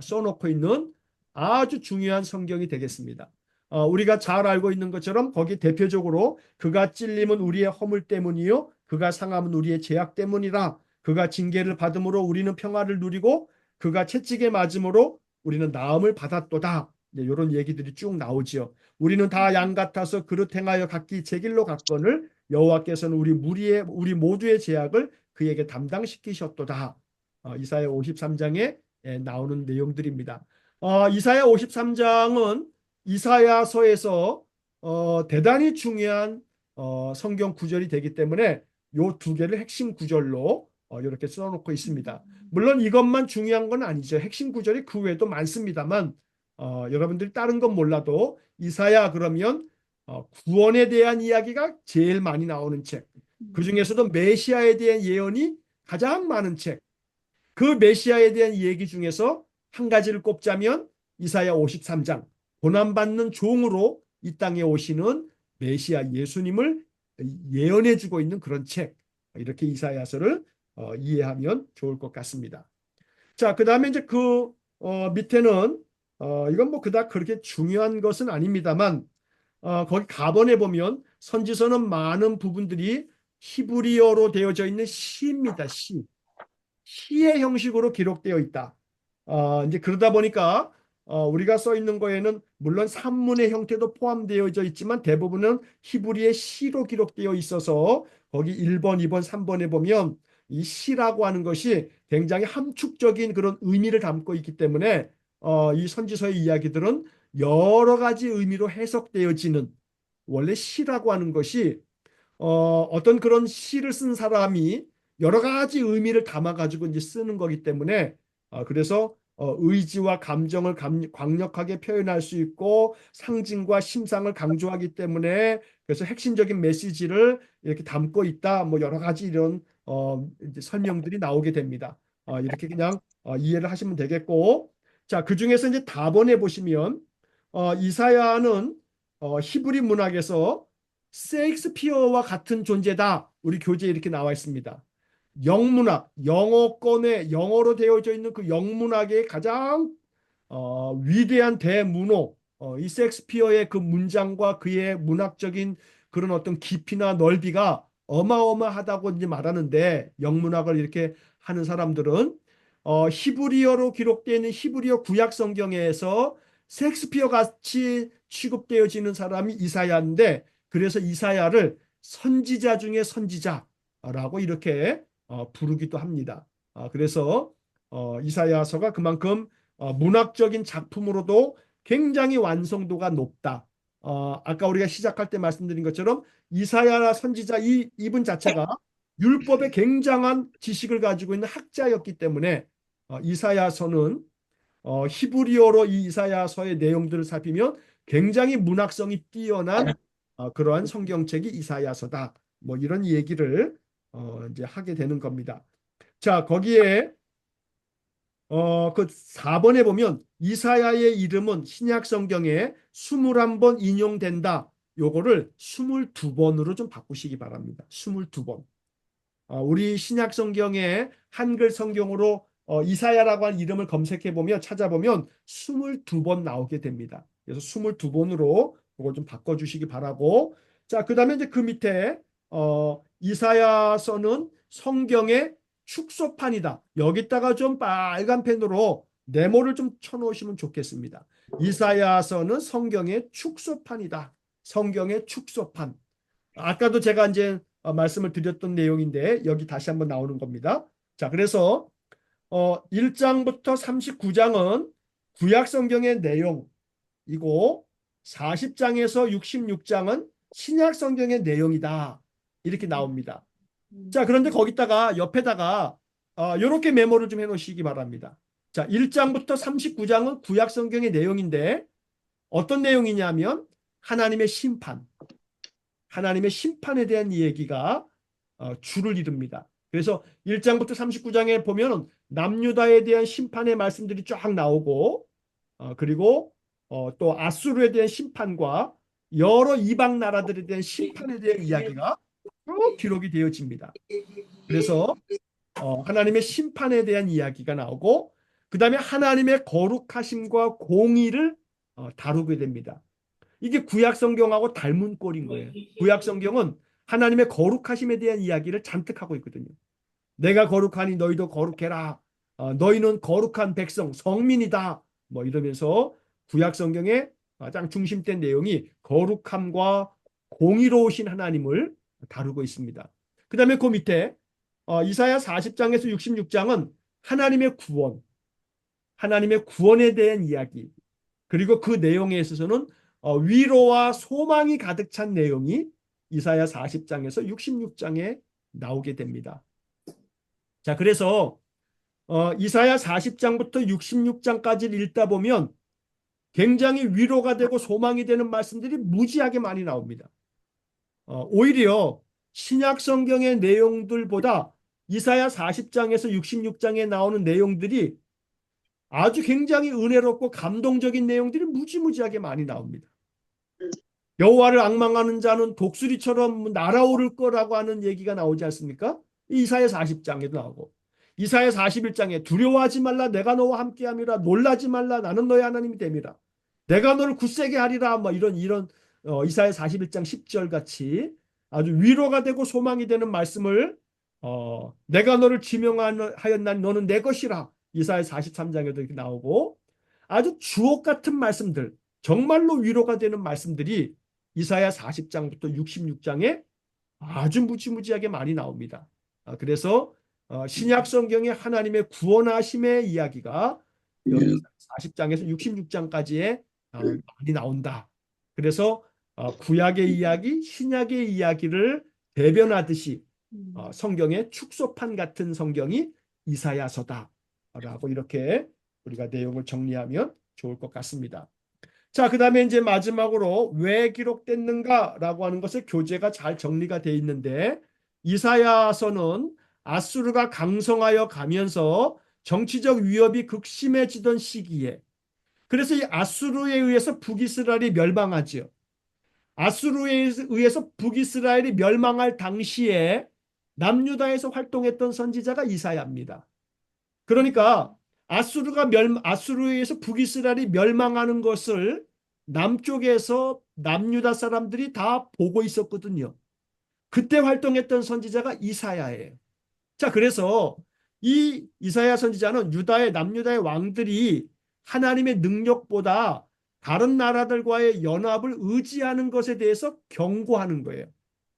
써놓고 있는 아주 중요한 성경이 되겠습니다. 우리가 잘 알고 있는 것처럼 거기 대표적으로 그가 찔림은 우리의 허물 때문이요 그가 상함은 우리의 죄악 때문이라 그가 징계를 받음으로 우리는 평화를 누리고 그가 채찍에 맞음으로 우리는 나음을 받았도다. 이런 얘기들이 쭉 나오지요. 우리는 다 양 같아서 그릇 행하여 각기 제 길로 갔거늘 여호와께서는 우리 모두의 죄악을 그에게 담당시키셨도다. 이사야 53장에 나오는 내용들입니다. 이사야 53장은 이사야서에서 대단히 중요한 성경 구절이 되기 때문에 요 두 개를 핵심 구절로 이렇게 써놓고 있습니다. 물론 이것만 중요한 건 아니죠. 핵심 구절이 그 외에도 많습니다만 여러분들이 다른 건 몰라도 이사야 그러면 구원에 대한 이야기가 제일 많이 나오는 책. 그 중에서도 메시아에 대한 예언이 가장 많은 책. 그 메시아에 대한 얘기 중에서 한 가지를 꼽자면 이사야 53장. 고난받는 종으로 이 땅에 오시는 메시아 예수님을 예언해주고 있는 그런 책. 이렇게 이사야서를 이해하면 좋을 것 같습니다. 자, 그 다음에 이제 그 밑에는 이건 뭐 그닥 그렇게 중요한 것은 아닙니다만 거기 가번에 보면 선지서는 많은 부분들이 히브리어로 되어져 있는 시입니다. 시의 형식으로 기록되어 있다. 이제 그러다 보니까 우리가 써 있는 거에는 물론 산문의 형태도 포함되어져 있지만 대부분은 히브리의 시로 기록되어 있어서 거기 1번, 2번, 3번에 보면 이 시라고 하는 것이 굉장히 함축적인 그런 의미를 담고 있기 때문에 이 선지서의 이야기들은 여러 가지 의미로 해석되어지는, 원래 시라고 하는 것이 어떤 그런 시를 쓴 사람이 여러 가지 의미를 담아가지고 이제 쓰는 거기 때문에 그래서 의지와 감정을 강력하게 표현할 수 있고 상징과 심상을 강조하기 때문에 그래서 핵심적인 메시지를 이렇게 담고 있다. 뭐 여러 가지 이런 이제 설명들이 나오게 됩니다. 이렇게 그냥 이해를 하시면 되겠고, 자, 그 중에서 이제 답원에 보시면 이사야는 히브리 문학에서 셰익스피어와 같은 존재다. 우리 교재에 이렇게 나와 있습니다. 영문학, 영어권에 영어로 되어져 있는 그 영문학의 가장 위대한 대문호, 이 셰익스피어의 그 문장과 그의 문학적인 그런 어떤 깊이나 넓이가 어마어마하다고 이제 말하는데, 영문학을 이렇게 하는 사람들은 히브리어로 기록되어 있는 히브리어 구약 성경에서 셰익스피어 같이 취급되어지는 사람이 이사야인데, 그래서 이사야를 선지자 중에 선지자라고 이렇게 부르기도 합니다. 그래서 이사야서가 그만큼 문학적인 작품으로도 굉장히 완성도가 높다. 아까 우리가 시작할 때 말씀드린 것처럼 이사야 선지자 이분 자체가 율법에 굉장한 지식을 가지고 있는 학자였기 때문에 이사야서는 히브리어로 이 이사야서의 내용들을 살피면 굉장히 문학성이 뛰어난 그러한 성경책이 이사야서다. 뭐 이런 얘기를 이제 하게 되는 겁니다. 자, 거기에 그 4번에 보면 이사야의 이름은 신약 성경에 21번 인용된다. 요거를 22번으로 좀 바꾸시기 바랍니다. 22번. 우리 신약 성경에 한글 성경으로 이사야라고 하는 이름을 검색해 보면 찾아보면 22번 나오게 됩니다. 그래서 22번으로 그걸 좀 바꿔 주시기 바라고. 자, 그다음에 이제 그 밑에 이사야서는 성경의 축소판이다. 여기다가 좀 빨간 펜으로 네모를 좀 쳐 놓으시면 좋겠습니다. 이사야서는 성경의 축소판이다. 성경의 축소판. 아까도 제가 이제 말씀을 드렸던 내용인데 여기 다시 한번 나오는 겁니다. 자, 그래서 1장부터 39장은 구약 성경의 내용이고 40장에서 66장은 신약 성경의 내용이다. 이렇게 나옵니다. 자, 그런데 거기다가 옆에다가 이렇게 메모를 좀 해놓으시기 바랍니다. 자, 1장부터 39장은 구약 성경의 내용인데 어떤 내용이냐면 하나님의 심판, 하나님의 심판에 대한 이야기가 주를 이룹니다. 그래서 1장부터 39장에 보면 남유다에 대한 심판의 말씀들이 쫙 나오고 그리고 또 아수르에 대한 심판과 여러 이방 나라들에 대한 심판에 대한 이야기가 쭉 기록이 되어집니다. 그래서 하나님의 심판에 대한 이야기가 나오고 그 다음에 하나님의 거룩하심과 공의를 다루게 됩니다. 이게 구약 성경하고 닮은 꼴인 거예요. 구약 성경은 하나님의 거룩하심에 대한 이야기를 잔뜩 하고 있거든요. 내가 거룩하니 너희도 거룩해라. 너희는 거룩한 백성, 성민이다. 뭐 이러면서 구약 성경의 가장 중심된 내용이 거룩함과 공의로우신 하나님을 다루고 있습니다. 그 다음에 그 밑에 이사야 40장에서 66장은 하나님의 구원, 하나님의 구원에 대한 이야기, 그리고 그 내용에 있어서는 위로와 소망이 가득 찬 내용이 이사야 40장에서 66장에 나오게 됩니다. 자, 그래서 이사야 40장부터 66장까지를 읽다 보면 굉장히 위로가 되고 소망이 되는 말씀들이 무지하게 많이 나옵니다. 오히려 신약 성경의 내용들보다 이사야 40장에서 66장에 나오는 내용들이 아주 굉장히 은혜롭고 감동적인 내용들이 무지무지하게 많이 나옵니다. 여호와를 앙망하는 자는 독수리처럼 날아오를 거라고 하는 얘기가 나오지 않습니까? 이사야 40장에도 나오고 이사야 41장에 두려워하지 말라 내가 너와 함께함이라 놀라지 말라 나는 너의 하나님이 됨이라 내가 너를 굳세게 하리라 뭐 이런 이사야 41장 10절 같이 아주 위로가 되고 소망이 되는 말씀을 내가 너를 지명하였나니 너는 내 것이라 이사야 43장에도 이렇게 나오고 아주 주옥 같은 말씀들, 정말로 위로가 되는 말씀들이 이사야 40장부터 66장에 아주 무지무지하게 많이 나옵니다. 그래서 신약 성경의 하나님의 구원하심의 이야기가 여기 40장에서 66장까지에 많이 나온다. 그래서 구약의 이야기, 신약의 이야기를 대변하듯이 성경의 축소판 같은 성경이 이사야서다라고 이렇게 우리가 내용을 정리하면 좋을 것 같습니다. 자, 그 다음에 이제 마지막으로 왜 기록됐는가라고 하는 것을 교재가 잘 정리가 되어 있는데, 이사야서는 아수르가 강성하여 가면서 정치적 위협이 극심해지던 시기에, 그래서 이 아수르에 의해서 북이스라엘이 멸망하지요. 아수르에 의해서 북이스라엘이 멸망할 당시에 남유다에서 활동했던 선지자가 이사야입니다. 그러니까 아수르에 의해서 북이스라엘이 멸망하는 것을 남쪽에서 남유다 사람들이 다 보고 있었거든요. 그때 활동했던 선지자가 이사야예요. 자, 그래서 이 이사야 선지자는 남유다의 왕들이 하나님의 능력보다 다른 나라들과의 연합을 의지하는 것에 대해서 경고하는 거예요.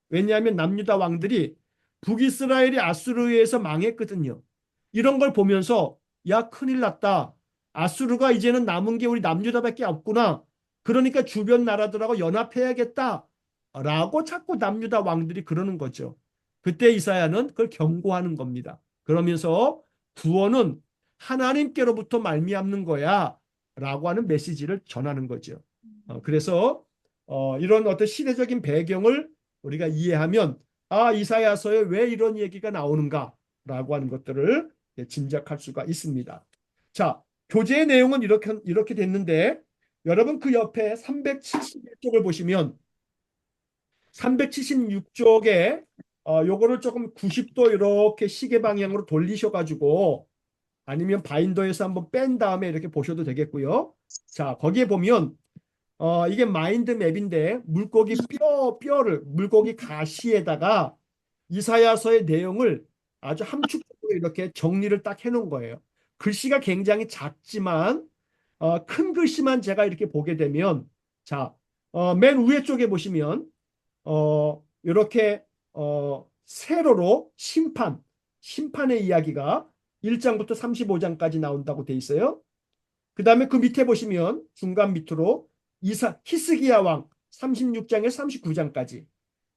왜냐하면 남유다 왕들이 북이스라엘이 아수르에 의해서 망했거든요. 이런 걸 보면서 야, 큰일 났다. 아수르가 이제는 남은 게 우리 남유다밖에 없구나. 그러니까 주변 나라들하고 연합해야겠다. 라고 자꾸 남유다 왕들이 그러는 거죠. 그때 이사야는 그걸 경고하는 겁니다. 그러면서 구원은 하나님께로부터 말미암는 거야 라고 하는 메시지를 전하는 거죠. 그래서 이런 어떤 시대적인 배경을 우리가 이해하면 이사야서에 왜 이런 얘기가 나오는가라고 하는 것들을 짐작할 수가 있습니다. 자, 교재의 내용은 이렇게 됐는데, 여러분 그 옆에 371쪽을 보시면 376쪽에 요거를 조금 90도 이렇게 시계 방향으로 돌리셔가지고, 아니면 바인더에서 한번 뺀 다음에 이렇게 보셔도 되겠고요. 자, 거기에 보면 이게 마인드 맵인데, 물고기 가시에다가 이사야서의 내용을 아주 함축적으로 이렇게 정리를 딱 해놓은 거예요. 글씨가 굉장히 작지만 큰 글씨만 제가 이렇게 보게 되면, 자, 맨 위에 쪽에 보시면 이렇게 세로로 심판의 이야기가 1장부터 35장까지 나온다고 돼 있어요. 그 다음에 그 밑에 보시면 중간 밑으로 히스기야 왕 36장에서 39장까지,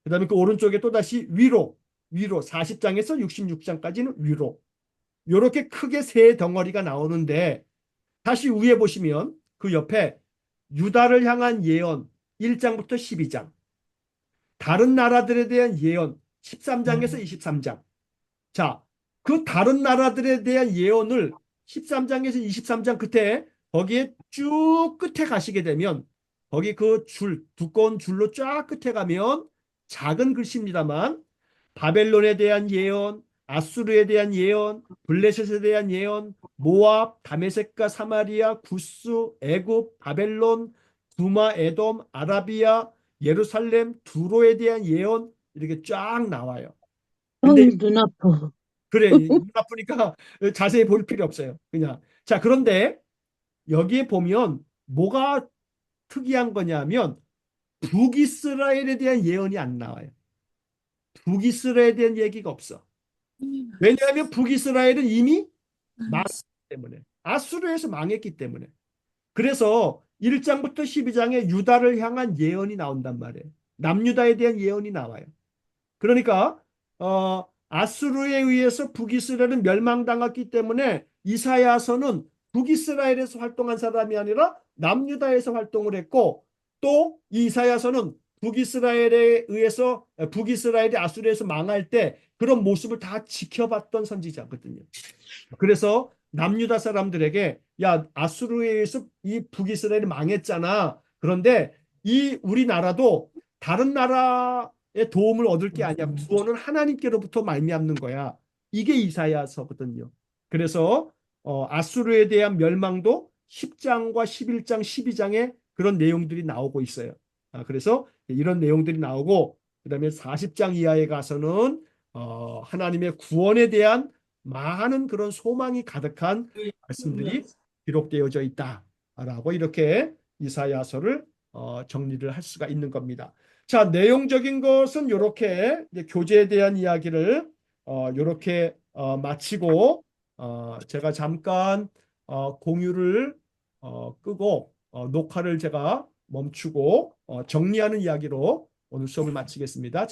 그 다음에 그 오른쪽에 또다시 위로 40장에서 66장까지는 위로, 이렇게 크게 세 덩어리가 나오는데, 다시 위에 보시면 그 옆에 유다를 향한 예언 1장부터 12장, 다른 나라들에 대한 예언 13장에서 23장. 자, 그 다른 나라들에 대한 예언을 13장에서 23장 끝에, 거기에 쭉 끝에 가시게 되면, 거기 그 두꺼운 줄로 쫙 끝에 가면 작은 글씨입니다만, 바벨론에 대한 예언, 아수르에 대한 예언, 블레셋에 대한 예언, 모압, 다메섹과 사마리아, 구스, 애굽, 바벨론, 두마, 에돔, 아라비아, 예루살렘, 두로에 대한 예언, 이렇게 쫙 나와요. 근데 눈 아파. 그래, 눈 아프니까 자세히 볼 필요 없어요. 그냥. 자, 그런데 여기에 보면 뭐가 특이한 거냐면 북이스라엘에 대한 예언이 안 나와요. 북이스라엘에 대한 얘기가 없어. 왜냐하면 북이스라엘은 이미 망했기 때문에, 아수르에서 망했기 때문에. 그래서 1장부터 12장에 유다를 향한 예언이 나온단 말이에요. 남유다에 대한 예언이 나와요. 그러니까 아수르에 의해서 북이스라엘은 멸망당했기 때문에 이사야서는 북이스라엘에서 활동한 사람이 아니라 남유다에서 활동을 했고, 또 이사야서는 북이스라엘이 아수르에서 망할 때 그런 모습을 다 지켜봤던 선지자거든요. 그래서 남유다 사람들에게 야, 아수르에 의해서 이 북이스라엘이 망했잖아. 그런데 이 우리나라도 다른 나라의 도움을 얻을 게 아니야. 구원은 하나님께로부터 말미암는 거야. 이게 이사야서거든요. 그래서 아수르에 대한 멸망도 10장과 11장, 12장에 그런 내용들이 나오고 있어요. 그래서 이런 내용들이 나오고, 그다음에 40장 이하에 가서는 하나님의 구원에 대한 많은 그런 소망이 가득한 말씀들이 기록되어져 있다. 라고 이렇게 이사야서를 정리를 할 수가 있는 겁니다. 자, 내용적인 것은 이렇게 교제에 대한 이야기를 이렇게 마치고 제가 잠깐 공유를 끄고 녹화를 제가 멈추고 정리하는 이야기로 오늘 수업을 마치겠습니다.